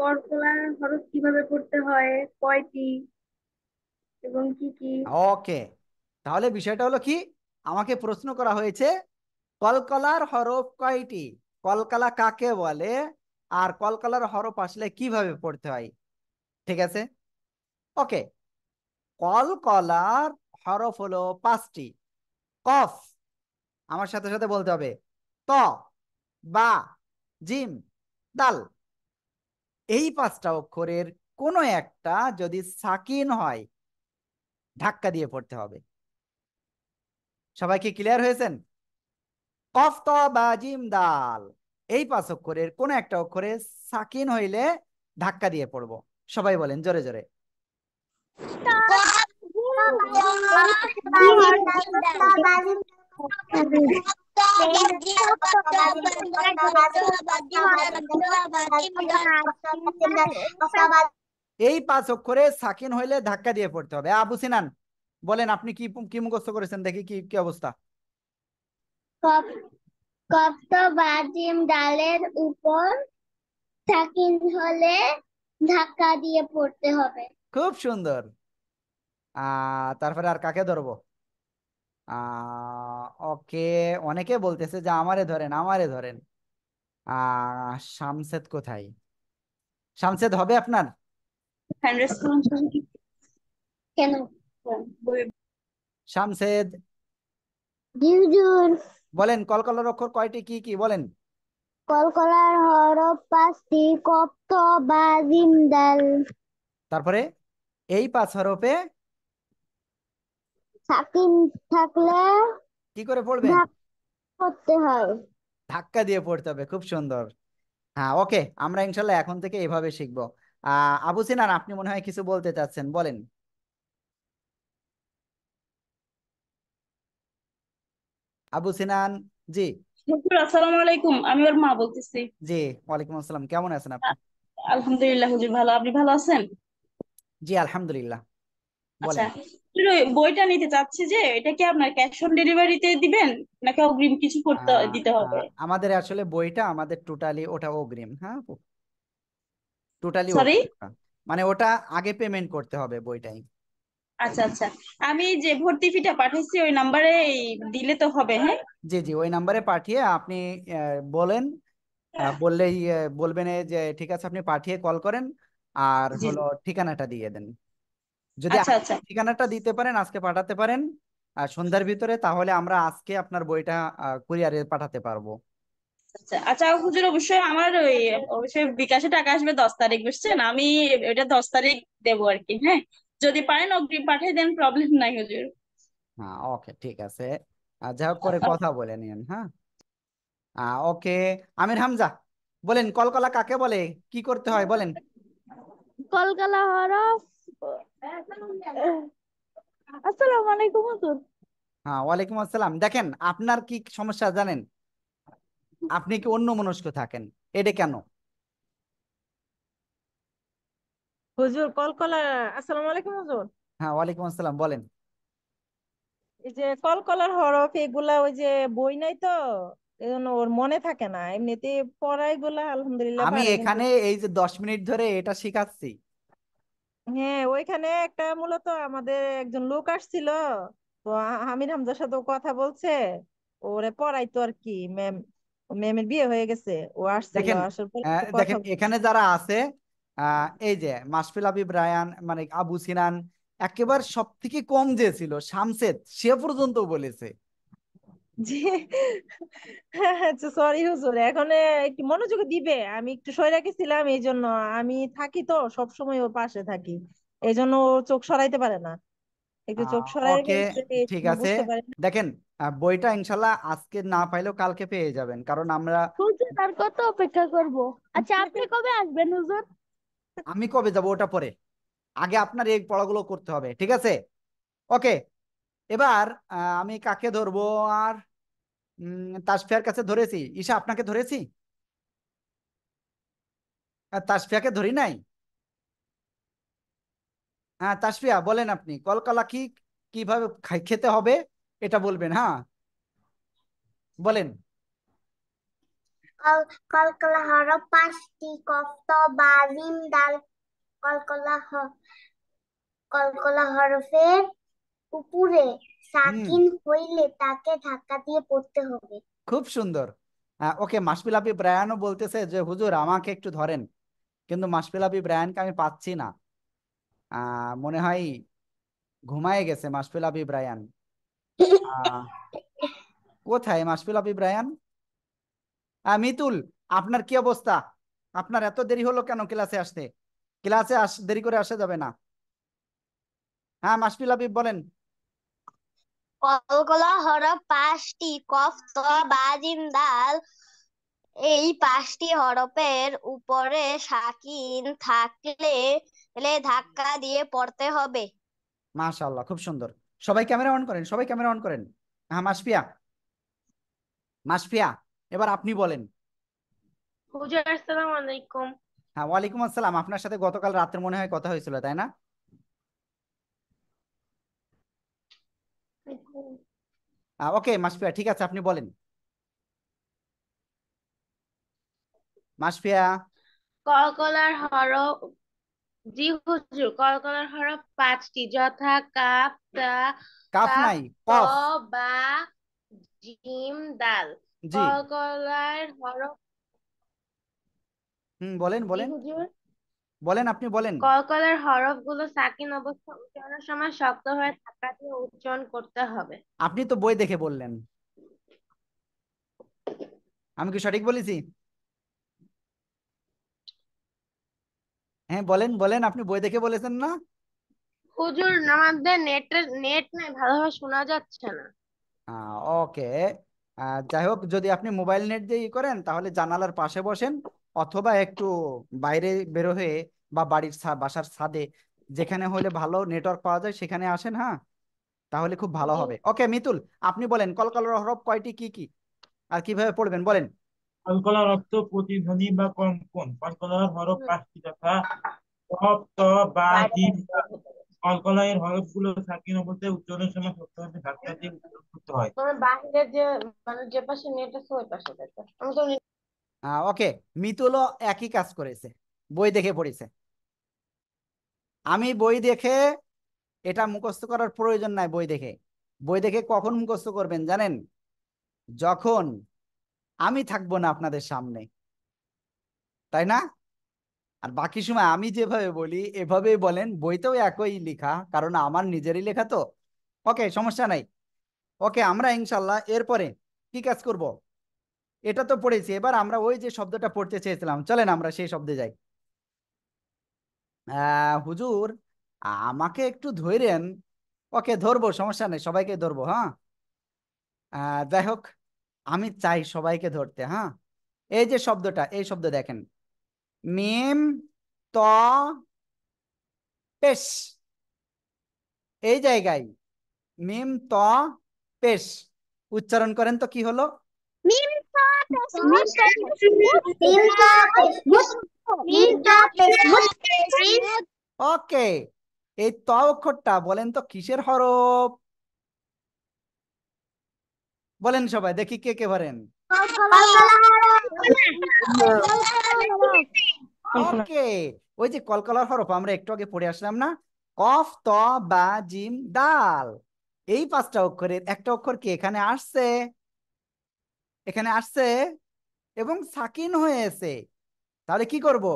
কলকলার হরফ কিভাবে পড়তে হয়, কয়টি এবং কি কি? ওকে, তাহলে বিষয়টা হলো কি, আমাকে প্রশ্ন করা হয়েছে কলকলার হরফ কয়টি, কলকলা কাকে বলে, আর কলকলার হরফ আসলে কিভাবে পড়তে হয়। ঠিক আছে, ওকে। কলকলার হরফ হলো 5টি। কফ, আমার সাথে সাথে বলতে হবে, ত, বা, জিম, দাল। এই 5টা অক্ষরের কোনো একটা যদি সাকিন হয় ধাক্কা দিয়ে পড়তে হবে। সবাই কি ক্লিয়ার হয়েছেন? কফ, ত, বা, জিম, দাল, এই 5 অক্ষরের কোন একটা অক্ষরে সাকিন হইলে ধাক্কা দিয়ে পড়বো। সবাই বলেন জোরে জোরে। এই 5 অক্ষরে সাকিন হইলে ধাক্কা দিয়ে পড়তে হবে। আবু সিনান বলেন, আপনি কি কি মুখস্থ করেছেন, দেখি কি কি অবস্থা। কপ কপ্ত বা জিম ডালের উপর সাকিন হলে ধাক্কা দিয়ে পড়তে হবে। খুব সুন্দর। তারপরে আর কাকে ধরবো? ওকে, অনেকে বলতেছে যে আমারে ধরেন, আমারে ধরেন। শামসেদ কোথায়? শামসেদ হবে আপনার? কেন? শামসেদ হুজুর, বলেন কলকলার অক্ষর কয়টি, কি কি বলেন। কলকলার হরফ 5টি। কপ্ত বা জিম ডাল, তারপরে এই 5 হরফে সাকিন থাকলে কি করে পড়বেন? ধাক্কা করতে হয়। ধাক্কা দিয়ে পড়তে হবে। খুব সুন্দর। হ্যাঁ, ওকে, আমরা ইনশাল্লাহ এখন থেকে এভাবে শিখবো। আবু সিনান আপনি মনে হয় কিছু বলতে চাচ্ছেন, বলেন। আবু সিনান, জি। হুজুর আসসালামু আলাইকুম, আমি ওর মা বলতেছি। জি, ওয়ালাইকুম আসসালাম, কেমন আছেন আপনি? আলহামদুলিল্লাহ হুজুর, ভালো। আপনি ভালো আছেন? জি আলহামদুলিল্লাহ, আচ্ছা বলেন। হুজুর, ওই বইটা নিতে চাচ্ছি, যে এটা কি আপনার ক্যাশ অন ডেলিভারিতে দিবেন নাকি অগ্রিম কিছু করতে দিতে হবে? আমাদের আসলে বইটা আমাদের টোটালি ওটা অগ্রিম, হ্যাঁ, টোটালি সরি। অগ্রিম। মানে ওটা আগে পেমেন্ট করতে হবে বইটাই। আচ্ছা আচ্ছা, আমি যে ভর্তি ফিটা পাঠাইছি ওই নাম্বারে দিলে তো হবে? হ্যাঁ। জি জি, ওই নাম্বারে পাঠিয়ে আপনি বলেন, বললেই বলবেন যে ঠিক আছে, আপনি পাঠিয়ে কল করেন, আর জি হলো জি। ঠিকানাটা দিয়ে দেন। যদি আচ্ছা আজকে আচ্ছা ঠিকানাটা দিতে পারেন, আজকে পাঠাতে পারেন সন্ধ্যার ভিতরে, তাহলে আমরা আজকে আপনার বইটা কুরিয়ারে পাঠাতে পারবো। আচ্ছা আচ্ছা হুজুর, অবশ্যই আমার ওই অবশ্যই বিকাশে টাকা আসবে 10 তারিখ, বুঝছেন? আমি এটা 10 তারিখ দেবো আর কি। হ্যাঁ, যদি পারেন অগ্রিম পাঠিয়ে দেন, প্রবলেম নাই হুজুর। হ্যাঁ, ওকে, ঠিক আছে। যাই হোক, পরে কথা বলে নিন, হ্যাঁ। ওকে, আমির হামজা বলেন কলকলা কাকে বলে, কি করতে হয় বলেন। কলকালা হরফ। আসসালামু আলাইকুম হুজুর। হ্যাঁ, ওয়ালাইকুম আসসালাম। দেখেন আপনার কি সমস্যা জানেন, আপনি কি অন্য মনস্ক থাকেন, এটা কেন? হুজুর কলকলা, আসসালামু আলাইকুম হুজুর। হ্যাঁ, ওয়ালাইকুম আসসালাম, বলেন। এই যে কলকলার হরফ এগুলা ওই যে বই নাই তো, এই জন্য ওর মনে থাকে না। এমনিতে পড়াইগুলা আলহামদুলিল্লাহ আমি পারে, কিন্তু এখানে এই যে 10 মিনিট ধরে এটা শিখাচ্ছি। হ্যাঁ, ওইখানে একটা মূলত আমাদের একজন লোক আসছিল, তো আমির হামজার সাথে ও কথা বলছে, ওরে পড়াইতো আর কি। ম্যামের বিয়ে হয়ে গেছে, ও আসছিল, দেখেন, আসার পর একটু কথা দেখেন এখানে যারা আছে, এই যে মাশফিল হাবিব রায়ান, মানে আবু সিনান, একেবারে সব থেকে কম যে ছিল শামসেদ, সে পর্যন্ত বলেছে। জি। আচ্ছা সরি হুজুর, এখন একটু মনোযোগ দিবে। আমি একটু সরে রেখেছিলাম, এই জন্য। আমি থাকি তো সব সময় ওর পাশে থাকি, এই জন্য ও চোখ সরাইতে পারে না। একটু চোখ সরাই ওকে, রেখে ঠিক আছে। বুঝতে পারে না। দেখেন, বইটা ইনশাল্লাহ আজকে না পাইলেও কালকে পেয়ে যাবেন, কারণ আমরা, হুজুর আর কত অপেক্ষা করব? আচ্ছা আপনি কবে আসবেন হুজুর? আমি কবে যাব ওটা পরে, আগে আপনার এই পড়াগুলো করতে হবে, ঠিক আছে? ওকে, এবার আমি কাকে ধরবো আর, তাসফিয়ার কাছে ধরেছি, ঈশা আপনাকে ধরেছি, আর তাসফিয়াকে ধরি নাই। হ্যাঁ তাসফিয়া বলেন, আপনি কলকলা কি, কিভাবে খেতে হবে এটা বলবেন, হ্যাঁ, বলেন। কলকলা হরফ 5টি, কফ ত বা জিম দাল। কলকলা কলকলা হরফের উপরে হুম, সাকিন হইলে তাকে ধাক্কা দিয়ে পড়তে হবে। খুব সুন্দর। ওকে, মাশফিল আপি ব্রায়ানও বলতেছে যে হুজুর আমাকে একটু ধরেন, কিন্তু মাশফিল আপি ব্রায়ানকে আমি পাচ্ছি না। মনে হয় ঘুমায় গেছে মাশফিল আপি ব্রায়ান। আহ কোথায় মাশফিল আপি ব্রায়ান? মিতুল, আপনার কি অবস্থা? আপনার এত দেরি হলো কেন ক্লাসে আসতে? ক্লাসে দেরি করে আসা যাবে না। হ্যাঁ মাশফিল আপি বলেন। কলকলা হরফ 5টি, কফ ত বা জিম দাল। এই 5টি হরফের উপরে সাকিন থাকলে ধাক্কা দিয়ে পড়তে হবে। মাশাআল্লাহ, খুব সুন্দর। সবাই ক্যামেরা অন করেন, সবাই ক্যামেরা অন করেন। হ্যাঁ মাশফিয়া, মাশফিয়া, এবার আপনি বলেন। হুজুর আসসালামু আলাইকুম। হ্যাঁ ওয়ালাইকুম আসসালাম। আপনার সাথে গতকাল রাত্রে মনে হয় কথা হয়েছিল, তাই না? ওকে মাশফিয়া, ঠিক আছে, আপনি বলেন। মাশফিয়া। কলকলার হরফ, জি হুজুর, কলকলার হরফ 5টি, যথা কাপ, তা, কাফ কাফ, নাই, ত, কফ। বা, জিম, দাল। জি। কলকলার হরফ, বলেন জি বলেন। হুজুর, বলেন, আপনি বলেন। কলকলার হরফগুলো সাকিন অবস্থা উচ্চারণের সময় শক্ত হয়ে ধাক্কা দিয়ে উচ্চারণ করতে হবে। আপনি তো বই দেখে বললেন, আমি কি সঠিক বলেছি? হ্যাঁ বলেন বলেন, আপনি বই দেখে বলেছেন না? হুজুর আমাদের নেট নাই, ভালোভাবে শোনা যাচ্ছে না। ওকে। যাই হোক, যদি আপনি মোবাইল নেট দিয়ে করেন তাহলে জানালার পাশে বসেন, অথবা একটু বাইরে বেরো হয়ে বা বাড়ির বাসার ছাদে, যেখানে হলে ভালো নেটওয়ার্ক পাওয়া যায় সেখানে আসেন। হ্যাঁ, তাহলে খুব ভালো জি। হবে। ওকে মিতুল, আপনি বলেন কলকলার হরফ কয়টি, কি কি, আর কিভাবে পড়বেন বলেন। কলকলার অর্থ প্রতিধ্বনি বা কম্পন। কলকলার হরফ হুম, 5টি, যথা কফ, ত, বা, বাইরে জিম, আসতে দাল। হবে। কলকলার হরফগুলো সাকিন অবস্থায় উচ্চারণের সময় শক্তভাবে ধাক্কা দিয়ে উচ্চারণ করতে হয়। তোমার বাহিরে যে, মানে যে পাশে নেট আছে ওই পাশে দেখো, আমি তো ওকে, মিতুলও একই কাজ করেছে, বই দেখে পড়েছে। আমি বই দেখে, এটা মুখস্থ করার প্রয়োজন নাই। বই দেখে, বই দেখে কখন মুখস্থ করবেন জানেন? যখন আমি থাকবো না আপনাদের সামনে, তাই না? আর বাকি সময় আমি যেভাবে বলি এভাবেই বলেন, বইতেও একই লেখা, কারণ আমার নিজেরই লেখা তো। ওকে, সমস্যা নাই। ওকে, আমরা ইনশাল্লাহ এরপরে কি কাজ করব? এটা তো পড়েছি, এবার আমরা ওই যে শব্দটা পড়তে চেয়েছিলাম, চলেন আমরা সেই শব্দে যাই। হুজুর, আমাকে একটু ধরেন। ওকে, ধরবো, সমস্যা নেই, সবাইকে ধরবো। হ্যাঁ, যাই হোক, আমি চাই সবাইকে ধরতে। হ্যাঁ, এই যে শব্দটা, এই শব্দ দেখেন, মিম, ত, পেশ। এই জায়গায় মিম, ত, পেশ উচ্চারণ করেন তো কি হলো? মিম ত পেশ মুত। মিম ত পেশ মুত। মিম ত পেশ মুত। ওকে, এই ত অক্ষরটা বলেন তো কিসের হরফ? বলেন সবাই, দেখি কে কে পারেন। ওকে, ওই যে কলকলার হরফ আমরা একটু আগে পড়ে আসলাম না, কফ, ত, বা, জিম, দাল। এই 5টা অক্ষরের একটা অক্ষর কি এখানে আসছে? এখানে আসছে এবং সাকিন হয়েছে। তাহলে কি করব?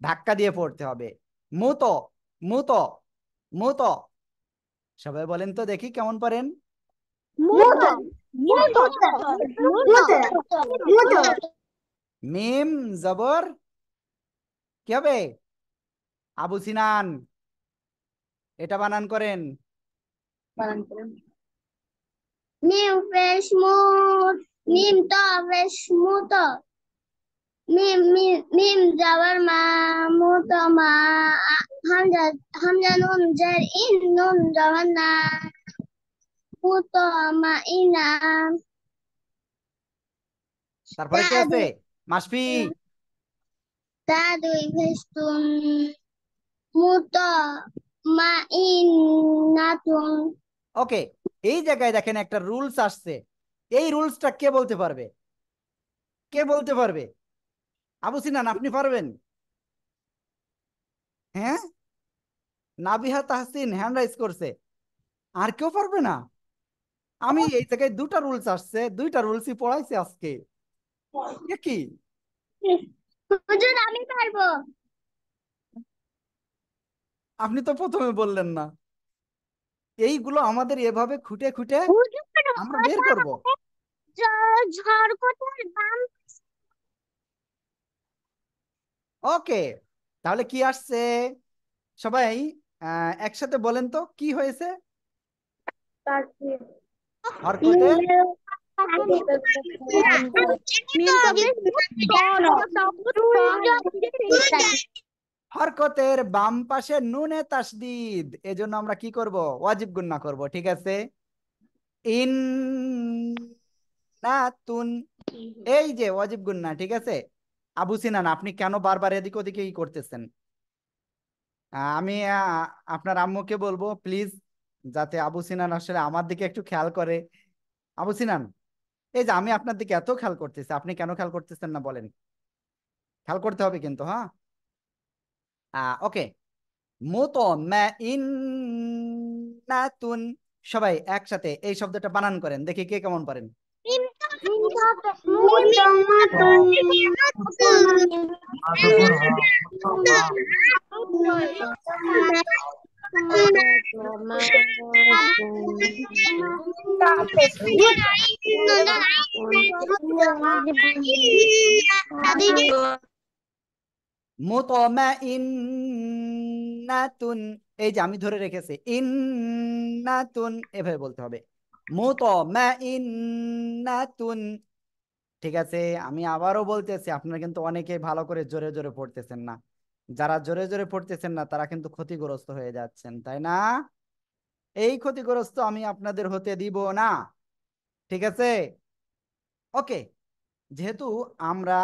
ধাক্কা দিয়ে পড়তে হবে। মুত, মুত, মুত। সবাই বলেন তো দেখি কেমন পারেন। মুত। মুত। মুত। মুত। মিম জবর কি হবে? আবু সিনান, এটা বানান করেন। বানান করেন। মিম পেশ মুত। মিম ত পেশ মুত। মিম জবর মা। মুত মা। হামজা হামজা নুন জার ইন, নুন জবর না। মুত মা ইনা। তারপরে তা কি আছে? দুই মাসফি। তা দুই পেশ তুন। মুত মা ইন্নাতুন। ওকে, এই জায়গায় দেখেন একটা রুলস আসছে। এই রুলসটা কে বলতে পারবে? কে বলতে পারবে? আবু সিনান, আপনি পারবেন? হ্যাঁ, নাবিহা তাহসিন হ্যান্ড রাইজ করছে। আর কেউ পারবে না? আমি এই জায়গায় দুটা রুলস আসছে, দুইটা রুলসই পড়াইছি আজকে। এ কি? হুজুর আমি পারবো। আপনি তো প্রথমে বললেন না। এইগুলো আমাদের এভাবে খুঁটে খুঁটে হুজুর আমরা বের করব। ঝড়কটের বাম ওকে, তাহলে কি আসছে সবাই একসাথে বলেন তো কি হয়েছে? পাশে হরকতের হরকতের বাম পাশে নুনে তাসদিদ, এজন্য আমরা কি করব? ওয়াজিব গুন্না করব, ঠিক আছে? ইন নাতুন, এই যে ওয়াজিব গুন্না, ঠিক আছে? আবু সিনান, আপনি কেন বারবার এদিক ওদিকে ই করতেছেন? আমি আপনার আম্মুকে বলবো প্লিজ, যাতে আবু সিনান আসলে আমার দিকে একটু খেয়াল করে। আবু সিনান, এই যে আমি আপনার দিকে এত খেয়াল করতেছি, আপনি কেন খেয়াল করতেছেন না বলেন? খেয়াল করতে হবে কিন্তু, হ্যাঁ। ওকে, মুতমাইন্নাতুন, সবাই একসাথে এই শব্দটা বানান করেন, দেখি কে কেমন পারেন। মুতমাইন্নাতুন, এই যে আমি ধরে রেখেছি ইন্নাতুন, এভাবে বলতে হবে মুতমাইন্নাতুন, ঠিক আছে? আমি আবারও বলতেছি, আপনারা কিন্তু অনেকে ভালো করে জোরে জোরে পড়তেছেন না। যারা জোরে জোরে পড়তেছেন না তারা কিন্তু ক্ষতিগ্রস্ত হয়ে যাচ্ছেন, তাই না? এই ক্ষতিগ্রস্ত আমি আপনাদের হতে দিব না, ঠিক আছে? ওকে, যেহেতু আমরা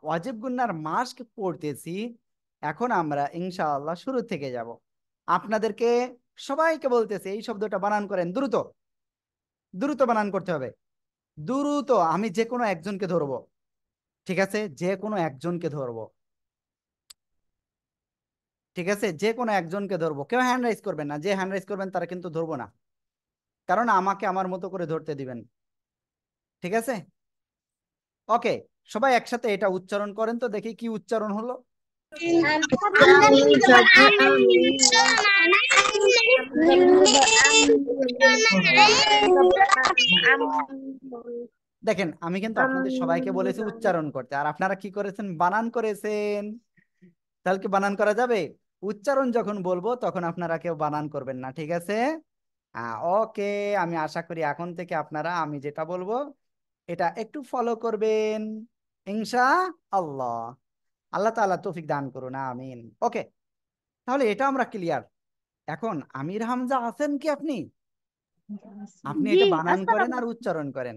ওয়াজিব গুন্নার মাস্ক পড়তেছি, এখন আমরা ইনশাআল্লাহ শুরু থেকে যাব। আপনাদেরকে সবাইকে বলতেছি এই শব্দটা বানান করেন দ্রুত, দ্রুত বানান করতে হবে, দ্রুত। আমি যে কোনো একজনকে ধরবো, ঠিক আছে? যে কোনো একজনকে ধরবো, ঠিক আছে? যে কোনো একজনকে ধরবো, কেউ হ্যান্ড রাইজ করবেন না। যে হ্যান্ড রাইজ করবেন তারা কিন্তু ধরবো না, কারণ আমাকে আমার মতো করে ধরতে দিবেন, ঠিক আছে? ওকে, সবাই একসাথে এটা উচ্চারণ করেন তো দেখি কি উচ্চারণ হলো। দেখেন, আমি কিন্তু আপনাদের সবাইকে বলেছি উচ্চারণ করতে, আর আপনারা কি করেছেন? বানান করেছেন। তাহলে কি বানান করা যাবে? উচ্চারণ যখন বলবো তখন আপনারা কেউ বানান করবেন না, ঠিক আছে? ওকে, আমি আশা করি এখন থেকে আপনারা আমি যেটা বলবো এটা একটু ফলো করবেন, ইনশা আল্লাহ। আল্লাহ তাআলা তৌফিক দান করুন, আমিন। ওকে, তাহলে এটা আমরা ক্লিয়ার। এখন আমির হামজা আছেন কি আপনি? আপনি জি এটা বানান করেন আসসালামু আর উচ্চারণ করেন।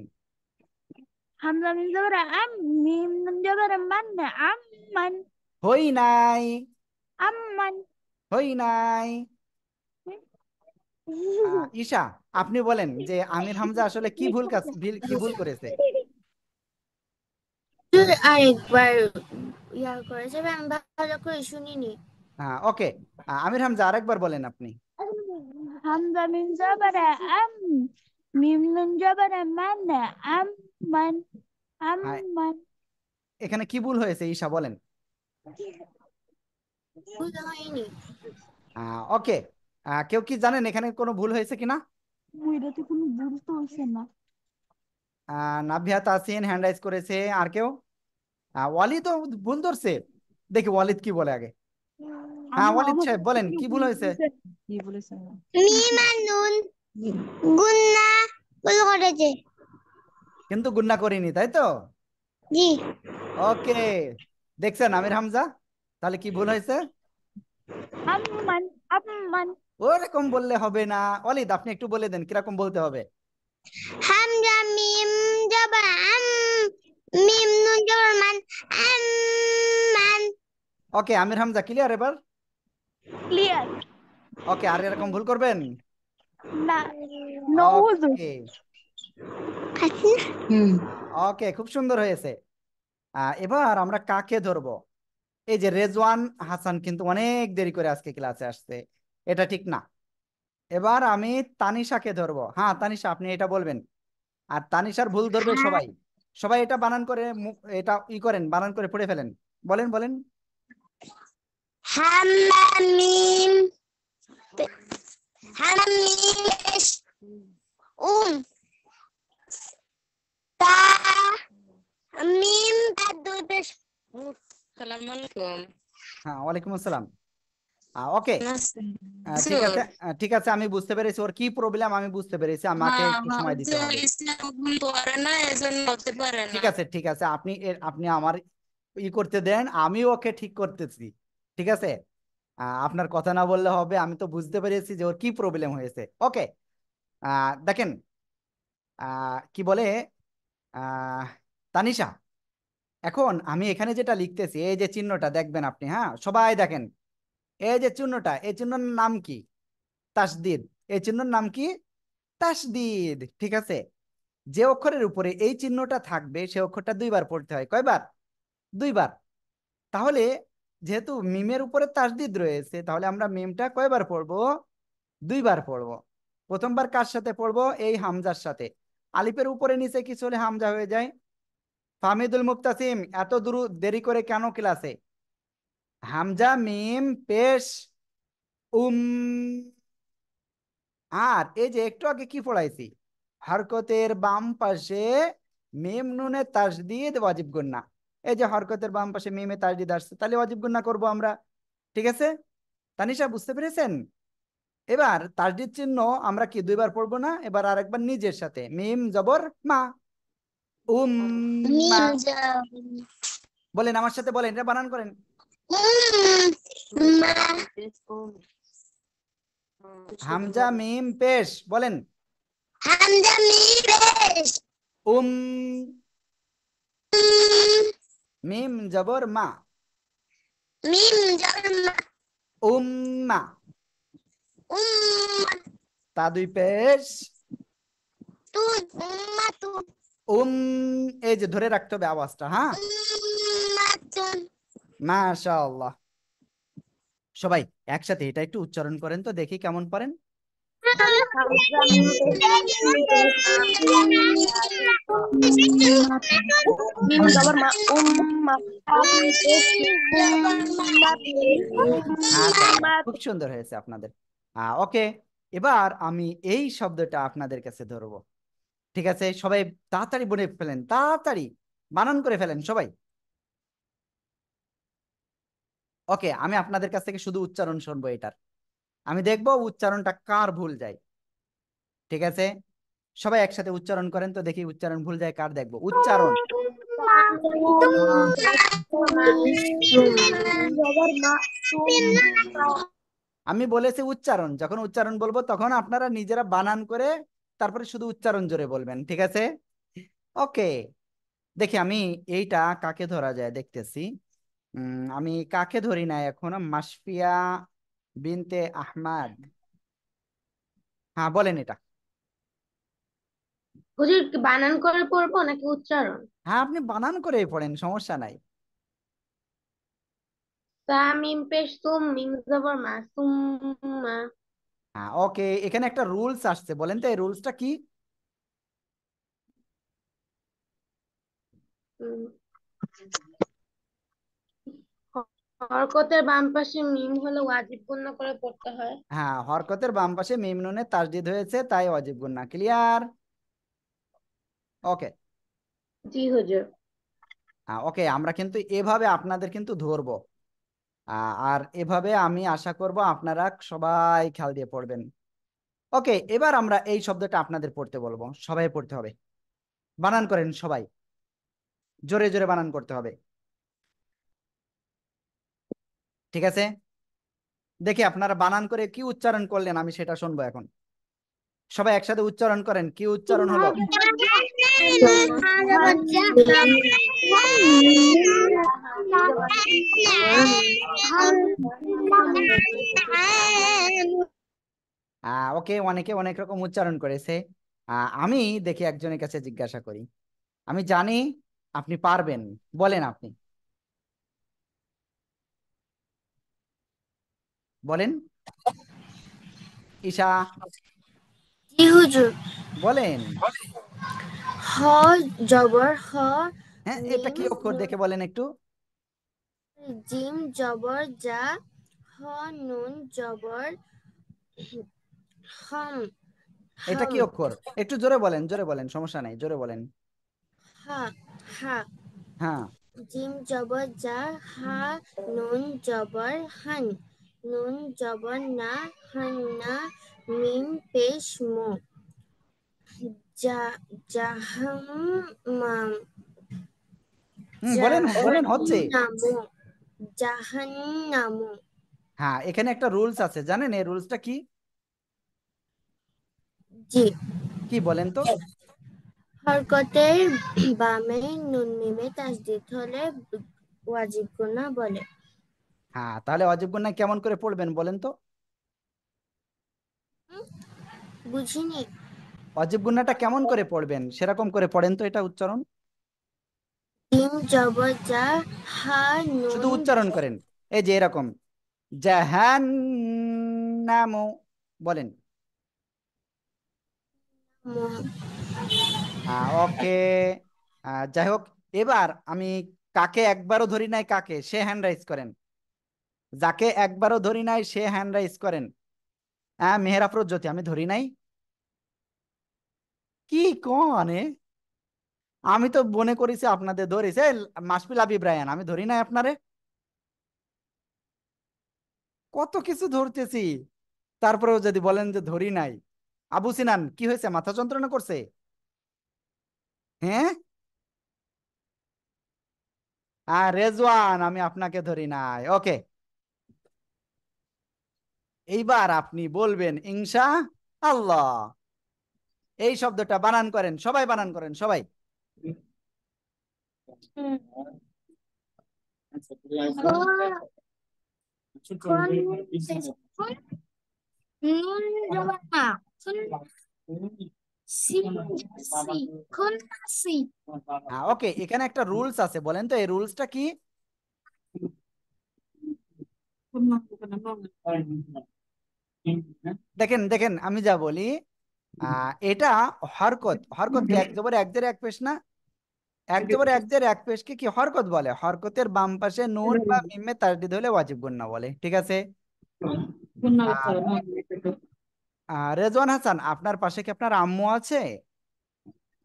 হামজা মিম জবর আম মিম নুন জবর মান আমমান হই নাই, আমমান হই নাই। ঈশা, আপনি বলেন যে আমির হামজা আসলে কি ভুল কাজ, কি ভুল করেছে? আরেকবার ইয়া করে যাবে, আমি ভালো করে শুনিনি। ওকে, আমির হামজা আরেকবার বলেন আপনি। হামজা মিম জবর আম মিম নুন জবর মান আমমান হ্যাঁ, আমমান এখানে কি ভুল হয়েছে ঈশা বলেন। ভুল হয়নি। ওকে, কেউ কি জানেন এখানে কোনো ভুল হয়েছে কিনা? এটাতে কোনো গুরুত্ব হইছে না। নাভিয়া তাসিন হ্যান্ড রাইজ করেছে, আর কেউ? ওয়ালিদ তো ভুল ধরছে, দেখি ওয়ালিদ কি বলে আগে। হ্যাঁ, ওয়ালিদ সাহেব বলেন কি ভুল হয়েছে? মিম আর নুন গুন্না ভুল করেছে। কিন্তু গুন্না করিনি, তাই তো? জি ওকে, দেখছেন আমির হামজা, তাহলে কি ভুল হয়েছে? আমমান আমমান ওরকম বললে হবে না। ওয়ালিদ, আপনি একটু বলে দেন কিরকম বলতে হবে। হামজা মিম জবর আম মিম নুন জবর মান আমমান ওকে, আমির হামজা ক্লিয়ার এবার? ক্লিয়ার ওকে, আর এরকম ভুল করবেন না নো হুজুর। ওকে, ওকে, খুব সুন্দর হয়েছে। এবার আমরা কাকে ধরবো? এই যে রেজওয়ান হাসান কিন্তু অনেক দেরি করে আজকে ক্লাসে আসছে, এটা ঠিক না। এবার আমি তানিশাকে ধরবো। হ্যাঁ তানিশা, আপনি এটা বলবেন। আর তানিশার ভুল ধরবে সবাই। সবাই এটা বানান করে এটা করেন, বানান করে পড়ে ফেলেন। বলেন বলেন। হামামিম হামামিম তা মিম তার দুই পেশ। আসসালামু আলাইকুম। হ্যাঁ ওয়ালাইকুম আসসালাম। ওকে, ঠিক আছে, ঠিক আছে, আমি বুঝতে পেরেছি ওর কি প্রবলেম, আমি বুঝতে পেরেছি, আমাকে হ্যাঁ একটু হ্যাঁ, সময় দিতে যে হবে। ইসলাম পড়ে না এজন্য হতে পারে না। ঠিক আছে ঠিক আছে, আপনি আপনি আমার করতে দেন, আমি ওকে ঠিক করতেছি। ঠিক আছে, আপনার কথা না বললে হবে, আমি তো বুঝতে পেরেছি যে ওর কি প্রবলেম হয়েছে। ওকে, দেখেন, কি বলে, আহ তানিশা, এখন আমি এখানে যেটা লিখতেছি, এই যে চিহ্নটা দেখবেন আপনি, হ্যাঁ সবাই দেখেন, এই যে চিহ্নটা, এই চিহ্নের নাম কি? তাসদিদ। এই চিহ্নের নাম কি? তাসদিদ। ঠিক আছে, যে অক্ষরের উপরে এই চিহ্নটা থাকবে সে অক্ষরটা দুইবার পড়তে হয়। কয়বার? দুইবার। তাহলে যেহেতু মিমের উপরে তাসদিদ রয়েছে, তাহলে আমরা মিমটা কয়বার পড়বো? দুইবার পড়বো। প্রথমবার কার সাথে পড়বো? এই হামজার সাথে। আলিফের উপরে নিচে কিছু হলে হামজা হয়ে যায়। ফাহমিদুল মুক্তাসিম, এত দেরি করে কেন ক্লাসে? হামজা মিম পেশ উম। আর এই যে একটু আগে কি পড়াইছি, হরকতের বাম পাশে মিম নুনে তাসদিদ ওয়াজিব গুন্না। এই যে হরকতের বাম পাশে মিমে তাসদিদ আসছে, তাহলে ওয়াজিব গুন্না করব আমরা। ঠিক আছে, তানিশা বুঝতে পেরেছেন? এবার তাসদিদ চিহ্ন আমরা কি দুইবার পড়বো না? এবার আরেকবার নিজের সাথে, মিম জবর মা, উম্মা। মিম যা বলেন আমার সাথে, বলেন, এটা বানান করেন। মা হামজা মিম পেশ, বলেন। হামজা মিম পেশ উম। মিম জবর মা, মিম জমা উম্মা। উম্মা তা দুই পেশ তু উম্মা তু উম। এই যে ধরে রাখতে হবে আওয়াজটা, হ্যাঁ। উম্মা তু মাশাআল্লাহ। সবাই একসাথে এটা একটু উচ্চারণ করেন তো, দেখি কেমন পারেন। হামজা মিম পেশ মিম জবর মা উম্মা মাশাআল্লাহ, খুব সুন্দর হয়েছে আপনাদের। ওকে, এবার আমি এই শব্দটা আপনাদের কাছে ধরবো। ঠিক আছে, সবাই তাড়াতাড়ি বলে ফেলেন, তাড়াতাড়ি বানান করে ফেলেন সবাই। ওকে, আমি আপনাদের কাছ থেকে শুধু উচ্চারণ শুনবো এটার, আমি দেখবো উচ্চারণটা কার ভুল যায়। ঠিক আছে, সবাই একসাথে উচ্চারণ করেন তো দেখি, উচ্চারণ ভুল যায় কার, দেখবো উচ্চারণ। আমি বলেছি উচ্চারণ, যখন উচ্চারণ বলবো তখন আপনারা নিজেরা বানান করে তারপরে শুধু উচ্চারণ জোরে বলবেন। ঠিক আছে, ওকে। দেখি আমি এইটা কাকে ধরা যায় দেখতেছি। আমি কাকে ধরি না এখন, মাসফিয়া বিনতে আহমাদ। হ্যাঁ বলেন এটা। হুজুর কি বানান করে পড়বো নাকি উচ্চারণ? হ্যাঁ আপনি বানান করে পড়েন, সমস্যা নাই। তামিম পেশ তুম মিম জবর মা সুম্মা। হ্যাঁ ওকে, এখানে একটা রুলস আসছে, বলেন তো এই রুলসটা কি? উম, হরকতের বাম পাশে মিম হলে ওয়াজিব গুণনা করে পড়তে হয়। হ্যাঁ, হরকতের বাম পাশে মিম নুনে তাসদিদ হয়েছে, তাই ওয়াজিব গুন্না। ক্লিয়ার? ওকে। জি হুজুর। ওকে, আমরা কিন্তু এভাবে আপনাদের কিন্তু ধরবো, আর এভাবে আমি আশা করব আপনারা সবাই খেয়াল দিয়ে পড়বেন। ওকে, এবার আমরা এই শব্দটা আপনাদের পড়তে বলবো, সবাই পড়তে হবে, বানান করেন সবাই, জোরে জোরে বানান করতে হবে। ঠিক আছে, দেখি আপনারা বানান করে কি উচ্চারণ করলেন, আমি সেটা শুনবো এখন। সবাই একসাথে উচ্চারণ করেন, কি উচ্চারণ হলো? ওকে, অনেকে অনেক রকম উচ্চারণ করেছে। আমি দেখি একজনের কাছে জিজ্ঞাসা করি। আমি জানি আপনি পারবেন, বলেন আপনি, বলেন ঈশা, জি হুজুর। বলেন। হ জবর হ, হ্যাঁ, এটা মিম কি অক্ষর দেখে বলেন একটু। জিম জবর যা, হ নুন জবর হম, এটা হাম, কি অক্ষর? একটু জোরে বলেন, সমস্যা নাই, জোরে বলেন। হা, হা, হ্যাঁ, জিম জবর যা, হা নুন জবর হান, নুন জবর না, হান না, মিম পেশ মো, যা জাহান্নাম, বলেন বলেন, হচ্ছে। জাহান্নামু, জাহান্নামু। হ্যাঁ, এখানে একটা রুলস আছে, জানেন এই রুলসটা কি? জি। কি বলেন তো? হরকতের বামে নুন মিমে তাসদিদ হলে ওয়াজিব গুনা বলে। হ্যাঁ, তাহলে ওয়াজিব গুন্না কেমন করে পড়বেন বলেন তো? বুঝিনি। ওয়াজিব গুন্নাটা কেমন করে পড়বেন সেরকম করে পড়েন তো এটা উচ্চারণ। জিম জবর যা, হা শুধু নুন উচ্চারণ করেন, এই যে এরকম, জাহান্নামু, বলেন। জবর ওকে, যাই হোক, এবার আমি কাকে একবারও ধরি নাই, কাকে সে হ্যান্ড রাইজ করেন, যাকে একবারও ধরি নাই সে হ্যান্ড রাইজ করেন। হ্যাঁ, মেহের আফরোজ জ্যোতি, আমি ধরি নাই। কি কনে, আমি তো মনে করেছি আপনাদের ধরেছে। মাসফিল আবিব রায়ান, আমি ধরি নাই আপনারে। কত কিছু ধরতেছি, তারপরেও যদি বলেন যে ধরি নাই। আবু সিনান, কি হয়েছে, মাথা যন্ত্রণা করছে? হ্যাঁ। রেজওয়ান, আমি আপনাকে ধরি নাই। ওকে, এইবার আপনি বলবেন ইনশা আল্লাহ। এই শব্দটা বানান করেন, সবাই বানান করেন, সবাই। নুন জবর না, খুন্নাসি। হ্যাঁ, ওকে, এখানে একটা রুলস আছে, বলেন তো এই রুলসটা কি? দেখেন দেখেন, আমি যা বলি, এটা হরকত, হরকত কি এক জবর এক জের এক পেশ না? এক জবর এক জের এক পেশকে কি হরকত বলে? হরকতের বাম পাশে নুন বা মিমে তাসদিদ হলে ওয়াজিব গুন্না বলে, ঠিক আছে? আর রেজওয়ান হাসান, আপনার পাশে কি আপনার আম্মু আছে?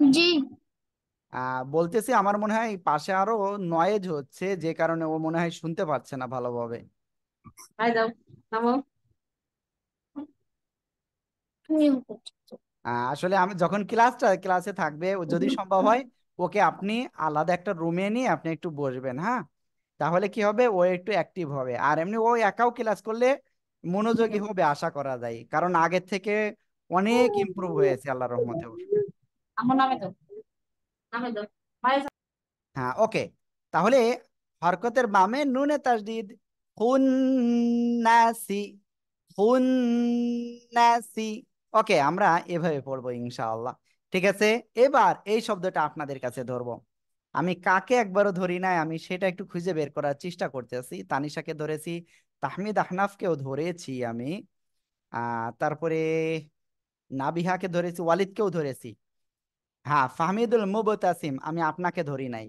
জি। বলতেছি, আমার মনে হয় পাশে আরো নয়েজ হচ্ছে, যে কারণে ও মনে হয় শুনতে পাচ্ছে না ভালোভাবে। আসলে আমি যখন ক্লাসে থাকবে, ও যদি সম্ভব হয়, ওকে আপনি আলাদা একটা রুমে নিয়ে আপনি একটু বসবেন, হ্যাঁ? তাহলে কি হবে, ও একটু অ্যাক্টিভ হবে। আর এমনি ও একাও ক্লাস করলে মনোযোগী হবে আশা করা যায়, কারণ আগের থেকে অনেক ইমপ্রুভ হয়েছে আল্লাহর রহমতে ওর। হ্যাঁ, ওকে, তাহলে হরকতের বামে নুনে তাসদিদ, খুন্নাসি, খুন্নাসি। ওকে, আমরা এভাবে পড়বো ইনশাআল্লাহ, ঠিক আছে? এবার এই শব্দটা আপনাদের কাছে ধরবো। আমি কাকে একবারও ধরি নাই, আমি সেটা একটু খুঁজে বের করার চেষ্টা করতেছি। তানিশাকে ধরেছি, তাহমিদ আহনাফকেও ধরেছি আমি, তারপরে নাবিহাকে ধরেছি, ওয়ালিদকেও ধরেছি। হ্যাঁ, ফাহমিদুল মুবতাসিম, আমি আপনাকে ধরি নাই।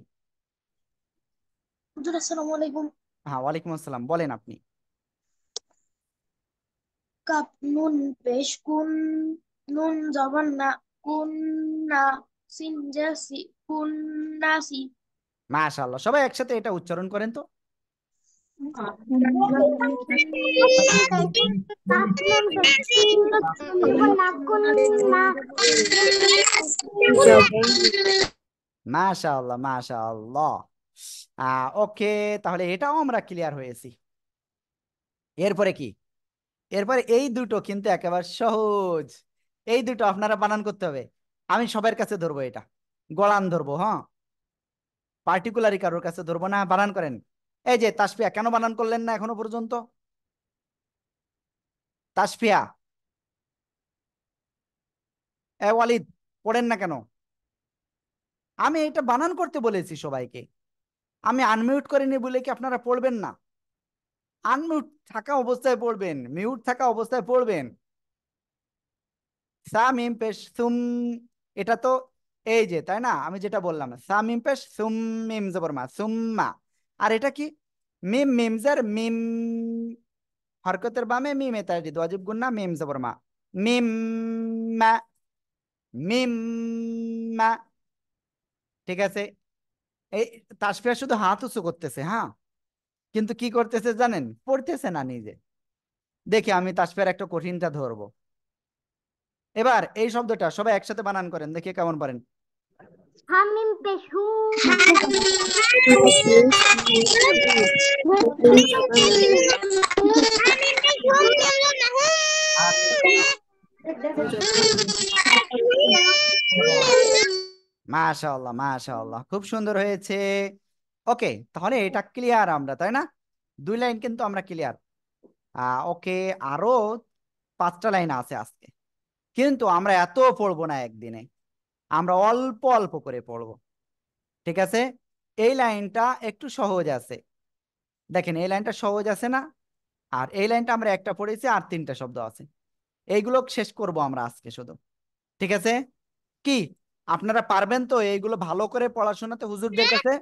হুজুর আসসালামু আলাইকুম। হ্যাঁ, ওয়ালাইকুম আসসালাম, বলেন আপনি। কাপ নুন পেশ কুন, নুন জবর না, কুন না, সিন জাসি, কুন নাসি। মাশাআল্লাহ, সবাই একসাথে এটা উচ্চারণ করেন তো। মাশাআল্লাহ মাশাআল্লাহ। ওকে, তাহলে এটাও আমরা ক্লিয়ার হয়েছি। এরপরে কি? এরপরে এই দুটো কিন্তু একেবারে সহজ, এই দুটো আপনারা বানান করতে হবে। আমি সবার কাছে ধরবো, এটা গলান ধরবো, হ্যাঁ, পার্টিকুলারি কারোর কাছে ধরবো না, বানান করেন। এই যে তাসফিয়া, কেন বানান করলেন না এখনো পর্যন্ত? তাসফিয়া, এ ওয়ালিদ, পড়েন না কেন? আমি এটা বানান করতে বলেছি সবাইকে। আমি আনমিউট করিনি বলে কি আপনারা পড়বেন না? আনমিউট থাকা অবস্থায় পড়বেন, মিউট থাকা অবস্থায় পড়বেন। সা মিম পেশ সুম, এটা তো এই যে, তাই না? আমি যেটা বললাম, সা মিম পেশ সুম, মিম জবর মা, সুম্মা। আর এটা কি? মিম মিম জার মিম, হরকতের বামে মিম এ তাজদিদ, ওয়াজিব গুন্না, মিম জবর মা, মিম মা, মিম মা। ঠিক আছে? এই তাসফিয়া শুধু হাত উঁচু করতেছে, হ্যাঁ, কিন্তু কি করতেছে জানেন? পড়তেছে না নিজে। দেখি আমি তাসফিয়ার একটা কঠিনটা ধরবো। এবার এই শব্দটা সবাই একসাথে বানান করেন, দেখি কেমন পারেন। হামিম পেশু মাশাআল্লাহ, মাশাআল্লাহ, খুব সুন্দর হয়েছে। ওকে, তাহলে এটা ক্লিয়ার আমরা, তাই না? 2 লাইন কিন্তু আমরা ক্লিয়ার। ওকে, আরো 5টা লাইন আছে আজকে, কিন্তু আমরা এত পড়বো না একদিনে, আমরা অল্প অল্প করে পড়বো। ঠিক আছে? এই লাইনটা একটু সহজ আছে, দেখেন এই লাইনটা সহজ আছে না? আর এই লাইনটা আমরা একটা পড়েছি, আর 3টা শব্দ আছে। এইগুলো শেষ করব আমরা আজকে শুধু। ঠিক আছে? কি আপনারা পারবেন তো এইগুলো ভালো করে পড়াশোনাতে হুজুরদের কাছে?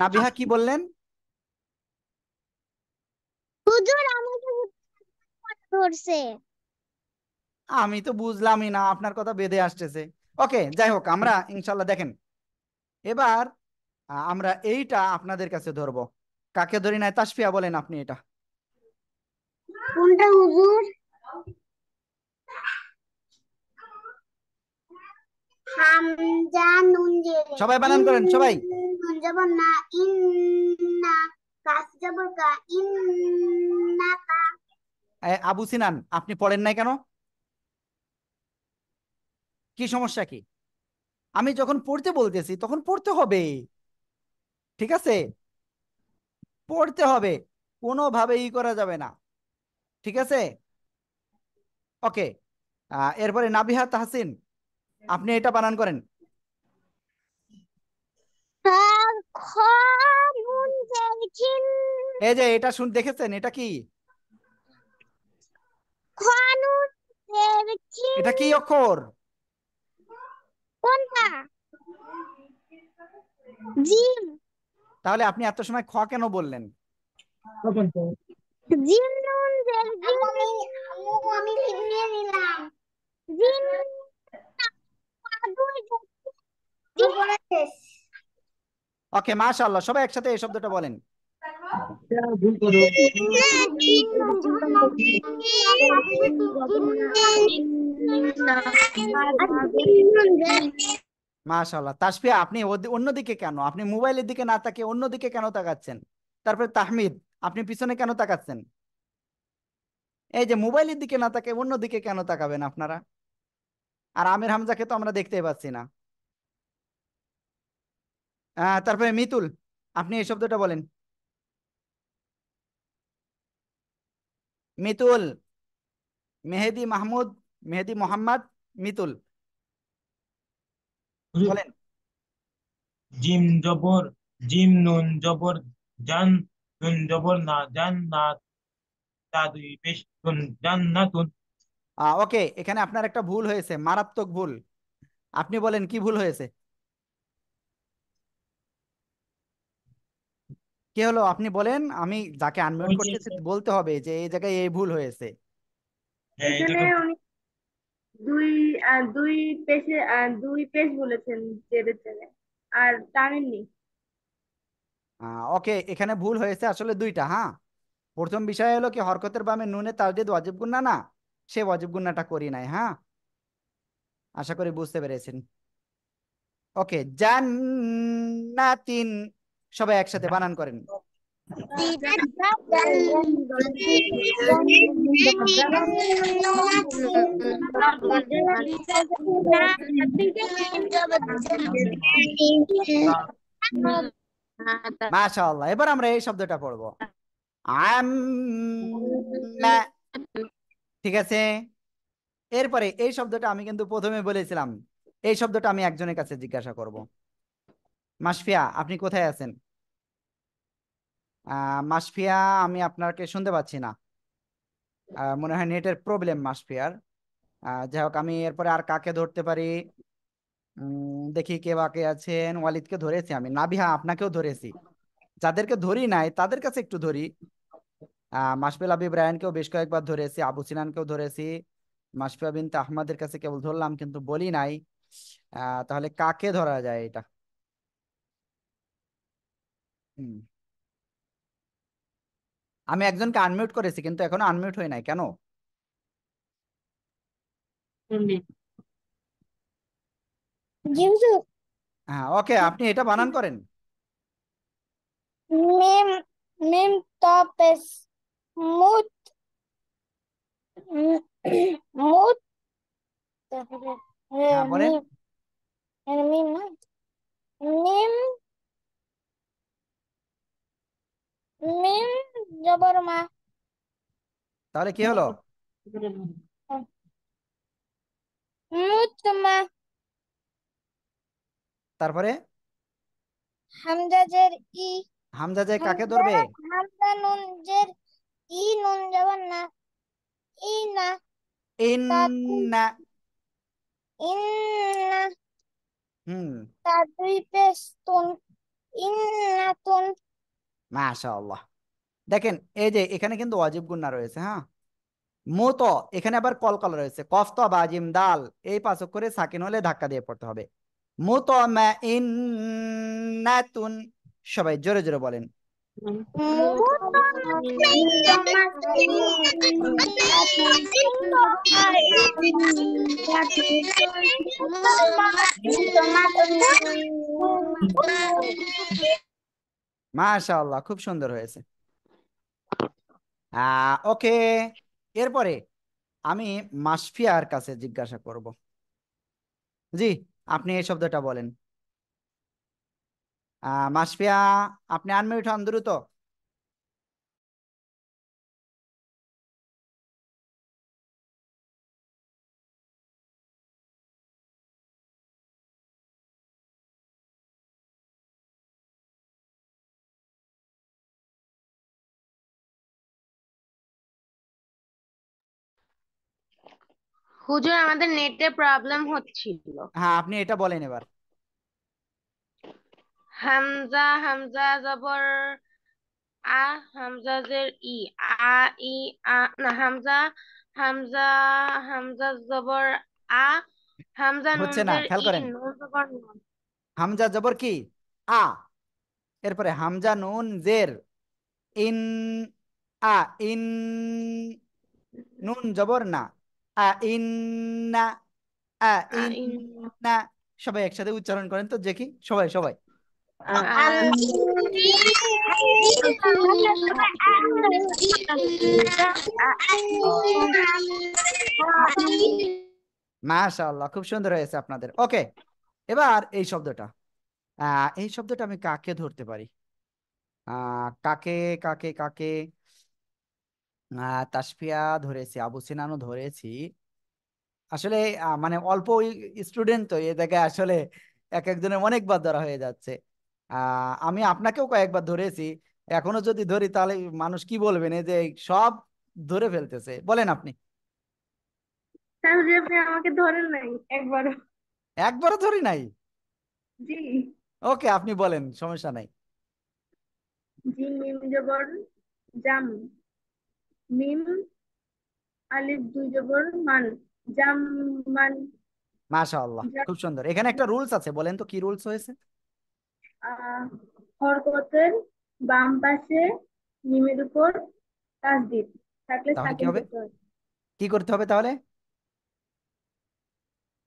নাবিহা কি বললেন? আমি তো বুঝলামই না, আপনার কথা বেঁধে আসতেছে। ওকে, যাই হোক, আমরা ইনশাল্লাহ দেখেন এবার আমরা এইটা আপনাদের কাছে ধরবো। কাকে ধরি নাই? তাসফিয়া বলেন আপনি এটা। কোনটা হুজুর? হামজা নুন জেরে, সবাই বানান করেন, সবাই। নুন জবর না, ইন্না, কাফ জবর কা, ইন্নাকা। আবু সিনান, আপনি পড়েন নাই কেন? কি সমস্যা কি? আমি যখন পড়তে বলতেছি তখন পড়তে হবে, ঠিক আছে? পড়তে হবে, কোনোভাবে করা যাবে না। ঠিক আছে? ওকে, এরপরে নাবিহা তাহসিন, আপনি এটা বানান করেন। খ নুন জের খিন, এই যে এটা দেখেছেন, এটা কি? খ নুন জের খিন। এটা কি অক্ষর? কোনটা? জিম। তাহলে আপনি এত সময় খ কেন বললেন? জিম নুন জের জিম। আমি লিখ নিয়ে নিলাম। জিম ওকে, মাশাআল্লাহ, সবাই একসাথে এই শব্দটা বলেন। ভুল করো। মাশাআল্লাহ। তাসফিয়া, আপনি অন্যদিকে কেন? আপনি মোবাইলের দিকে না তাকিয়ে অন্যদিকে কেন তাকাচ্ছেন? তারপরে তাহমিদ, আপনি পিছনে কেন তাকাচ্ছেন? এই যে মোবাইলের দিকে না তাকিয়ে অন্যদিকে কেন তাকাবেন আপনারা? আর আমির হামজাকে তো আমরা দেখতেই পাচ্ছি না। তারপরে মিতুল, আপনি এই শব্দটা বলেন। মিতুল, মেহেদি মাহমুদ, মেহেদি মোহাম্মদ, মিতুল বলেন। জিম জবর, জিম নুন জবর জান, নুন জবর না, জান না, তা দুই পেশ তুন, জান্নাতুন। ওকে, এখানে আপনার একটা ভুল হয়েছে, মারাত্মক ভুল। আপনি বলেন কি ভুল হয়েছে? কি হলো আপনি বলেন, আমি যাকে আনমিউট করতেছি বলতে হবে যে এই জায়গায় এই ভুল হয়েছে। হ্যাঁ, এটা এখানে তো উনি দুই দুই পেজে দুই পেজ বলেছেন জেরের জায়গায়, আর টানেননি। ওকে, এখানে ভুল হয়েছে আসলে 2টা। হ্যাঁ, প্রথম বিষয় হলো কি, হরকতের বামে নুনে তাসদিদ ওয়াজিব গুন্না না, সে ওয়াজিব গুন্নাটা করি নাই। হ্যাঁ, আশা করি বুঝতে পেরেছেন। ওকে, জান্নাতিন, সবাই একসাথে বানান করেন। মাশাআল্লাহ, এবার আমরা এই শব্দটা পড়বো। আম্মা। ঠিক আছে, এরপরে এই শব্দটা আমি কিন্তু প্রথমে বলেছিলাম, এই শব্দটা আমি একজনের কাছে জিজ্ঞাসা করব। মাসফিয়া, আপনি কোথায় আছেন? মাসফিয়া, আমি আপনাকে শুনতে পাচ্ছি না। মনে হয় নেটের প্রবলেম মাসফিয়ার। যাই হোক, আমি এরপরে আর কাকে ধরতে পারি? দেখি কে বাকি আছেন। ওয়ালিদকে ধরেছি আমি, নাবিহা আপনাকেও ধরেছি। যাদেরকে ধরি নাই তাদের কাছে একটু ধরি। মাসফিল আবি ইব্রাহিমকেও বেশ কয়েকবার ধরেছি, আবু সিনানকেও ধরেছি। মাসফিয়া বিনতে আহমদের কাছে কেবল ধরলাম কিন্তু বলি নাই। তাহলে কাকে ধরা যায় এটা? হুম, আমি একজনকে আনমিউট করেছি কিন্তু এখনো আনমিউট হয় নাই কেন? জি হুজুর। হ্যাঁ, ওকে, আপনি এটা বানান করেন। মিম মিম ত পেশ মুত মুত তারপরে হ্যাঁ, বলেন। মিম মিম না মিম মিম জবর মা তাহলে কি হলো? মুতমা তারপরে হামজা জের ই হামজা যায় কাকে হামজা ধরবে? হামজা নুন জের ই নুন জবর না ই না তাতুন ইন্না। ইন্না হুম। তা দুই পেশ তুন ইন্নাতুন মাশাআল্লাহ। দেখেন, এই যে এখানে কিন্তু ওয়াজিব গুন্না রয়েছে, হ্যাঁ। মুত, এখানে আবার কলকলা রয়েছে, কফ তো বা জিম দাল, এই পাঁচ অক্ষরে সাকিন হলে ধাক্কা দিয়ে পড়তে হবে। মুতমাইন্নাতুন। সবাই জোরে জোরে বলেন। মাশাআল্লাহ, খুব সুন্দর হয়েছে। ওকে, এরপরে আমি মাসফিয়ার কাছে জিজ্ঞাসা করব। জি, আপনি এই শব্দটা বলেন। মাসফিয়া, আপনি আনমিউট হন দ্রুত। হুজুর আমাদের নেটে প্রবলেম হচ্ছিল। হ্যাঁ, আপনি এটা বলেন এবার। হামজা হামজা জবর আ হামজা জের ই আ ই আ না হামজা হামজা হামজা জবর আ হামজা নুন হচ্ছে না, জের খেয়াল ই করেন। নুন জবর নুন হামজা জবর কি? আ। এরপরে হামজা নুন জের ইন। A in. নুন জবর না। আ ইন না। আ আ ইন ইন না। সবাই একসাথে উচ্চারণ করেন তো দেখি, সবাই সবাই। আ মাশাআল্লাহ, খুব সুন্দর হয়েছে আপনাদের। ওকে, এবার এই শব্দটা, এই শব্দটা আমি কাকে ধরতে পারি? কাকে কাকে কাকে? তাসফিয়া ধরেছি, আবু সিনানও ধরেছি। আসলে মানে অল্প স্টুডেন্ট তো এই জায়গায় আসলে এক একজনের অনেকবার ধরা হয়ে যাচ্ছে। আমি আপনাকেও কয়েকবার ধরেছি। এখনো যদি ধরি তাহলে মানুষ কি বলবেন, এই যে সব ধরে ফেলতেছে। বলেন আপনি। তাহলে আপনি আমাকে ধরেন নাই একবারও। একবারও ধরি নাই? জি। ওকে, আপনি বলেন, সমস্যা নাই। জিম মিম জবর জাম মিম আলিফ দুই জবর মান জাম মান মাশাআল্লাহ, খুব সুন্দর। এখানে একটা রুলস আছে, বলেন তো কি রুলস হয়েছে? হরকতের বাম পাশে মিমের উপর তাসদিদ থাকলে তাহলে কি সাকিন হবে? করতে হবে, কি করতে হবে তাহলে?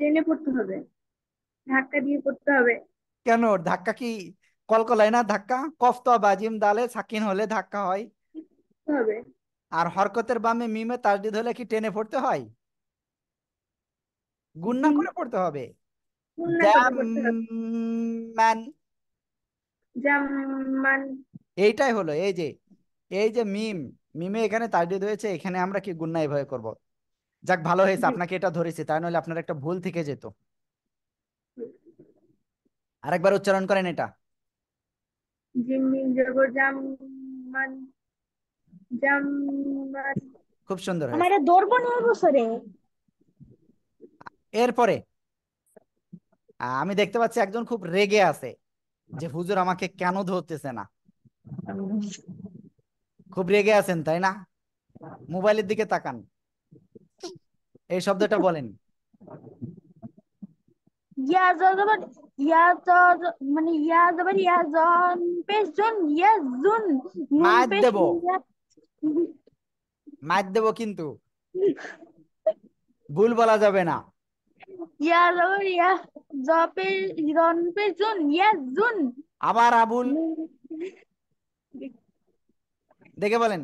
টেনে পড়তে হবে, ধাক্কা দিয়ে পড়তে হবে। কেন ধাক্কা কি কলকলায় না ধাক্কা? কফ তো বাজিম দালে সাকিন হলে ধাক্কা হয়। পড়তে হবে আর হরকতের বামে মিমে তাসদিদ হলে কি টেনে পড়তে হয়? গুণনা জি করে পড়তে হবে। পূর্ণা করে পড়তে হবে জাম্মান। জাম মান এইটাই হলো, এই যে এই যে মিম, মিমে এখানে তাজদিদ হয়েছে, এখানে আমরা কি গুণনা এভাবে করব? যাক ভালো হয়েছে আপনাকে এটা ধরেছি, তাই নইলে আপনার একটা ভুল থেকে যেত। আরেকবার উচ্চারণ করেন এটা। জিম মিম জবর জাম মান জাম মান। খুব সুন্দর হয়েছে। আমারে ধরবো না এই বছরে। এরপরে আমি দেখতে পাচ্ছি একজন খুব রেগে আছে যে হুজুর আমাকে কেন ধরতেছে না। খুব রেগে আছেন তাই না? মোবাইলের দিকে তাকান, এই শব্দটা বলেন। ইয়া জবর ইয়া মানে ইয়া জবর ইয়া জন পেশ জন ইয়া জুন নুন মায়ের পেশ দেব, ইয়া মায়ের দেব, কিন্তু ভুল বলা যাবে না। ইয়া জবর ইয়া জ পেশ জন পেশ জন ইয়া জুন আবার আবুল, দেখে বলেন।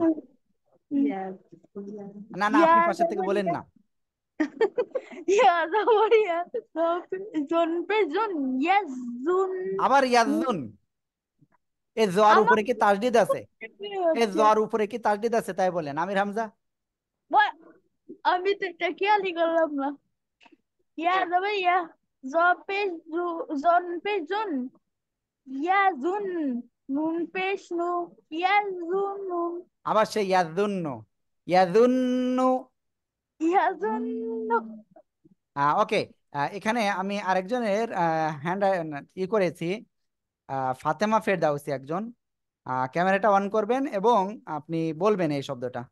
না না, ইয়া আপনি পাশের থেকে জবর বলেন না। ইয়া জবর ইয়া জন পেশ জন ইয়া জুন। আবার ইয়াজুন, এই জোয়ার আমার উপরে কি তাসদিদ আছে? এই হচ্ছে জোয়ার উপরে কি তাসদিদ আছে তাই বলেন। আমির হামজা, আমি তো এটা খেয়ালই করলাম না। ইয়া জবর ইয়া জ পেশ জন পেশ জন ইয়া জুন নুন পেশ নু ইয়া জুন নুন আবার সেই ইয়াজুন্ন, ইয়াজুন্নু। ইয়া জুন। ওকে, এখানে আমি আরেকজনের হ্যান্ড করেছি, ফাতেমা ফেরদাউসি একজন। ক্যামেরাটা অন করবেন এবং আপনি বলবেন এই শব্দটা।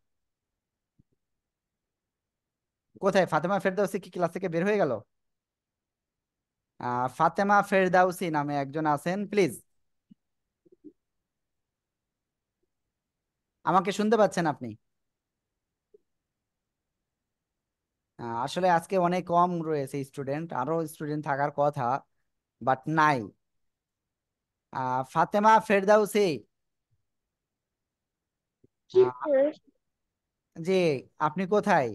কোথায় ফাতেমা ফেরদাউসি, কি ক্লাস থেকে বের হয়ে গেল? ফাতেমা ফেরদাউসি নামে একজন আছেন, প্লিজ। আমাকে শুনতে পাচ্ছেন আপনি? আসলে আজকে অনেক কম রয়েছে স্টুডেন্ট, আরো স্টুডেন্ট থাকার কথা, বাট নাই। ফাতেমা ফেরদাউসি, আহ, জি, আপনি কোথায়?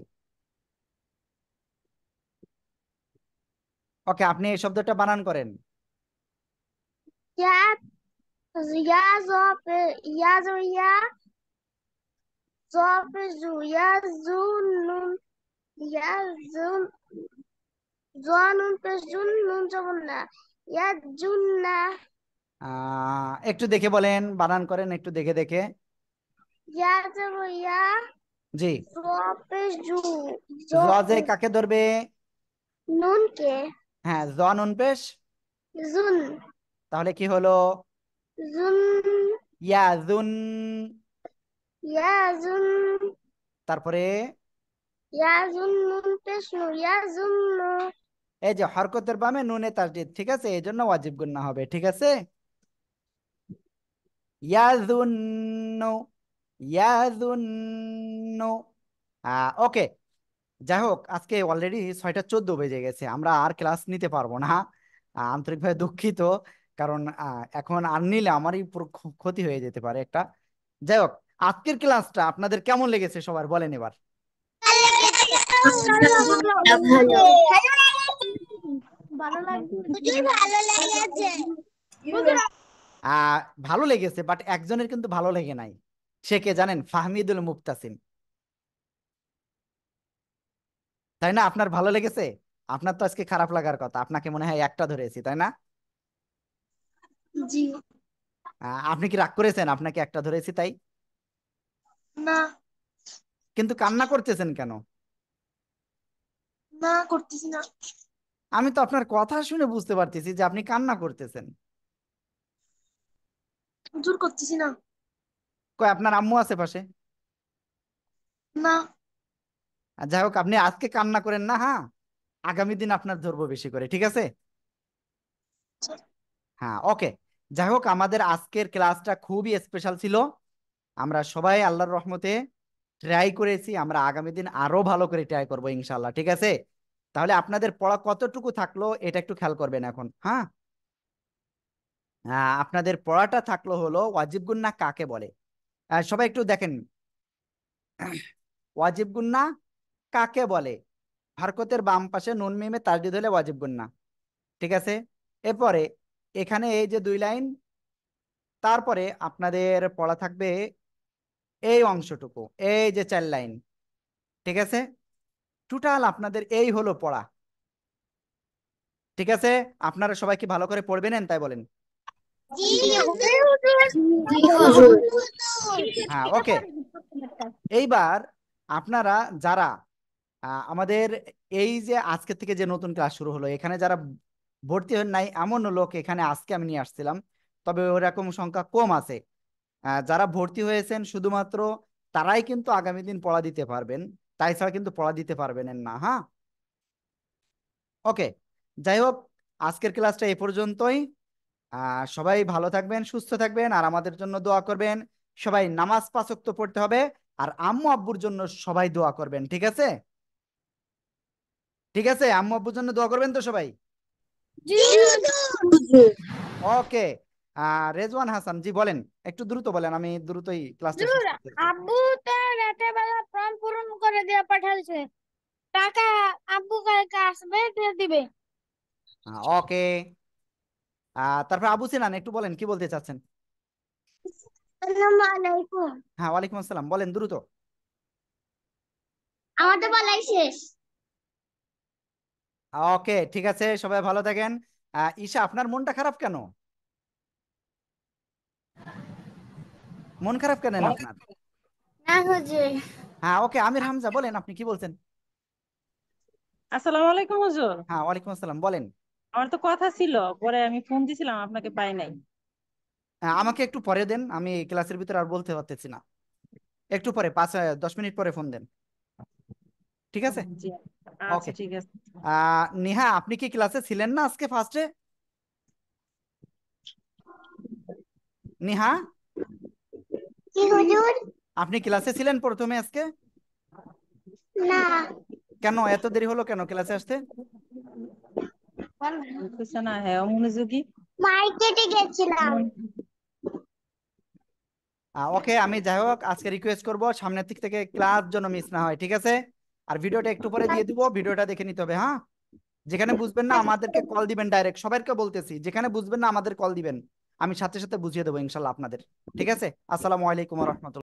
ওকে, আপনি এই শব্দটা বানান করেন। ইয়া ইয়া জ পে ইয়া জ ইয়া জ পেশ জু ইয়া জুন নুন ইয়া জুন জ নুন পেশ জুন নুন জবর না ইয়া জুন না। একটু দেখে বলেন, বানান করেন একটু দেখে দেখে। ইয়া জবর ইয়া জি, জ পেশ জু জ জজে কাকে ধরবে? নুন কে হ্যাঁ, জ নুন পেশ, জুন তাহলে কি হলো? জুন ইয়াজুন। ইয়া জুন তারপরে ইয়া জুন নুন পেশ নু ইয়া জুন নু। এই যে হরকতের বামে নুনে তাসদিদ, ঠিক আছে, এই জন্য ওয়াজিব গুন্না হবে, ঠিক আছে। ইয়াজুন্নু, ইয়াজুন্নু। ওকে, যাই হোক, আজকে অলরেডি 6টা 14 বেজে গেছে, আমরা আর ক্লাস নিতে পারবো না। আন্তরিকভাবে দুঃখিত, কারণ এখন আর নিলে আমারই পুরো ক্ষতি হয়ে যেতে পারে একটা। যাই হোক, আজকের ক্লাসটা আপনাদের কেমন লেগেছে সবার বলেন এবার। ভালো লাগছে। আহ ভালো লেগেছে, বাট একজনের কিন্তু ভালো লেগে নাই। সে কে জানেন? ফাহমিদুল মুক্তাসিম। তাই না? আপনার ভালো লেগেছে? আপনার তো আজকে খারাপ লাগার কথা, আপনাকে মনে হয় একটা ধরেছি, তাই না? জি আপনি কি রাগ করেছেন আপনাকে একটা ধরেছি তাই? না কিন্তু কান্না করতেছেন কেন? না করতেছি না আমি তো আপনার কথা শুনে বুঝতে পারতেছি যে আপনি কান্না করতেছেন। জোর করতেছি না কই, আপনার আম্মু আছে পাশে? না যাই হোক, আপনি আজকে কান্না করেন না, হ্যাঁ, আগামী দিন আপনার ধরবো বেশি করে, ঠিক আছে? হ্যাঁ, ওকে। যাই হোক, আমাদের আজকের ক্লাসটা খুবই স্পেশাল ছিল। আমরা সবাই আল্লাহর রহমতে ট্রাই করেছি, আমরা আগামী দিন আরো ভালো করে ট্রাই করবো ইনশাল্লাহ, ঠিক আছে? তাহলে আপনাদের পড়া কতটুকু থাকলো এটা একটু খেয়াল করবেন এখন, হ্যাঁ। আপনাদের পড়াটা থাকলো হলো ওয়াজিব গুন্না কাকে বলে। সবাই একটু দেখেন, ওয়াজিব গুন্না কাকে বলে। হরকতের বাম পাশে নুন মিমে তাসদিদ হলে ওয়াজিব গুন্না, ঠিক আছে। এরপরে এখানে এই যে 2 লাইন, তারপরে আপনাদের পড়া থাকবে এই অংশটুকু, এই যে 4 লাইন, ঠিক আছে? টোটাল আপনাদের এই হলো পড়া, ঠিক আছে? আপনারা সবাই কি ভালো করে পড়বে নেন তাই বলেন? হ্যাঁ, ওকে। এইবার আপনারা যারা আমাদের এই যে আজকে থেকে যে নতুন ক্লাস শুরু হলো, এখানে যারা ভর্তি হন নাই এমন লোক এখানে আজকে আমি নিয়ে আসছিলাম, তবে ওরকম সংখ্যা কম আছে। যারা ভর্তি হয়েছেন শুধুমাত্র তারাই কিন্তু আগামী দিন পড়া দিতে পারবেন, তাই ছাড়া কিন্তু পড়া দিতে পারবেন না। হ্যাঁ, ওকে। যাই হোক, আজকের ক্লাসটা এই পর্যন্তই। সবাই ভালো থাকবেন, সুস্থ থাকবেন, আর আমাদের জন্য দোয়া করবেন। সবাই নামাজ 5 ওয়াক্ত পড়তে হবে, আর আম্মু আব্বুর জন্য সবাই দোয়া করবেন, ঠিক আছে? ঠিক আছে, আম্মু আব্বুর জন্য দোয়া করবেন তো সবাই? ওকে। রেজওয়ান হাসান জি বলেন, একটু দ্রুত বলেন, আমি দ্রুতই ক্লাসটা শেষ করতে চাই। আব্বু তো রাতে বেলা ফর্ম পূরণ করে দিয়ে পাঠালছে, টাকা আব্বু কালকে আসবে দিয়ে দিবে। ওকে। তারপর আবু সিনান একটু বলেন, কি বলতে চাচ্ছেন? আসসালামু আলাইকুম। হ্যাঁ, ওয়ালাইকুম আসসালাম, বলেন দ্রুত। আমাদের বলাই শেষ। ওকে, ঠিক আছে, সবাই ভালো থাকেন। ঈশা, আপনার মনটা খারাপ কেন? মন খারাপ কেন আপনার? না হুজুর। হ্যাঁ, ওকে। আমির হামজা বলেন, আপনি কি বলছেন? আসসালামু আলাইকুম হুজুর। হ্যাঁ, ওয়ালাইকুম আসসালাম, বলেন। আমার তো কথা ছিল, পরে আমি ফোন দিছিলাম, আপনাকে পাই নাই। আমাকে একটু পরে দেন, আমি ক্লাসের ভিতরে আর বলতে পারতেছি না, একটু পরে 5-10 মিনিট পরে ফোন দেন, ঠিক আছে? জি, ওকে। আচ্ছা ঠিক আছে। নেহা, আপনি কি ক্লাসে ছিলেন না আজকে ফার্স্টে? নেহা, কি হুজুর? আপনি ক্লাসে ছিলেন প্রথমে আজকে? না, কেন এত দেরি হলো কেন ক্লাসে আসতে? বুঝতেছে না, হ্যাঁ মনোযোগী। মার্কেটে গেছিলাম। ওকে, আমি যাই হোক আজকে রিকোয়েস্ট করব সামনের দিক থেকে ক্লাস যেন মিস না হয়, ঠিক আছে? আর ভিডিওটা একটু পরে দিয়ে দিব, ভিডিওটা দেখে নিতে হবে। হ্যাঁ, যেখানে বুঝবেন না আমাদেরকে কল দিবেন ডাইরেক্ট, সবাইকে বলতেছি, যেখানে বুঝবেন না আমাদের কল দিবেন, আমি সাথে সাথে বুঝিয়ে দেবো ইনশাল্লাহ আপনাদের, ঠিক আছে? আসসালামু আলাইকুম ওয়া রাহমাতুল্লাহ।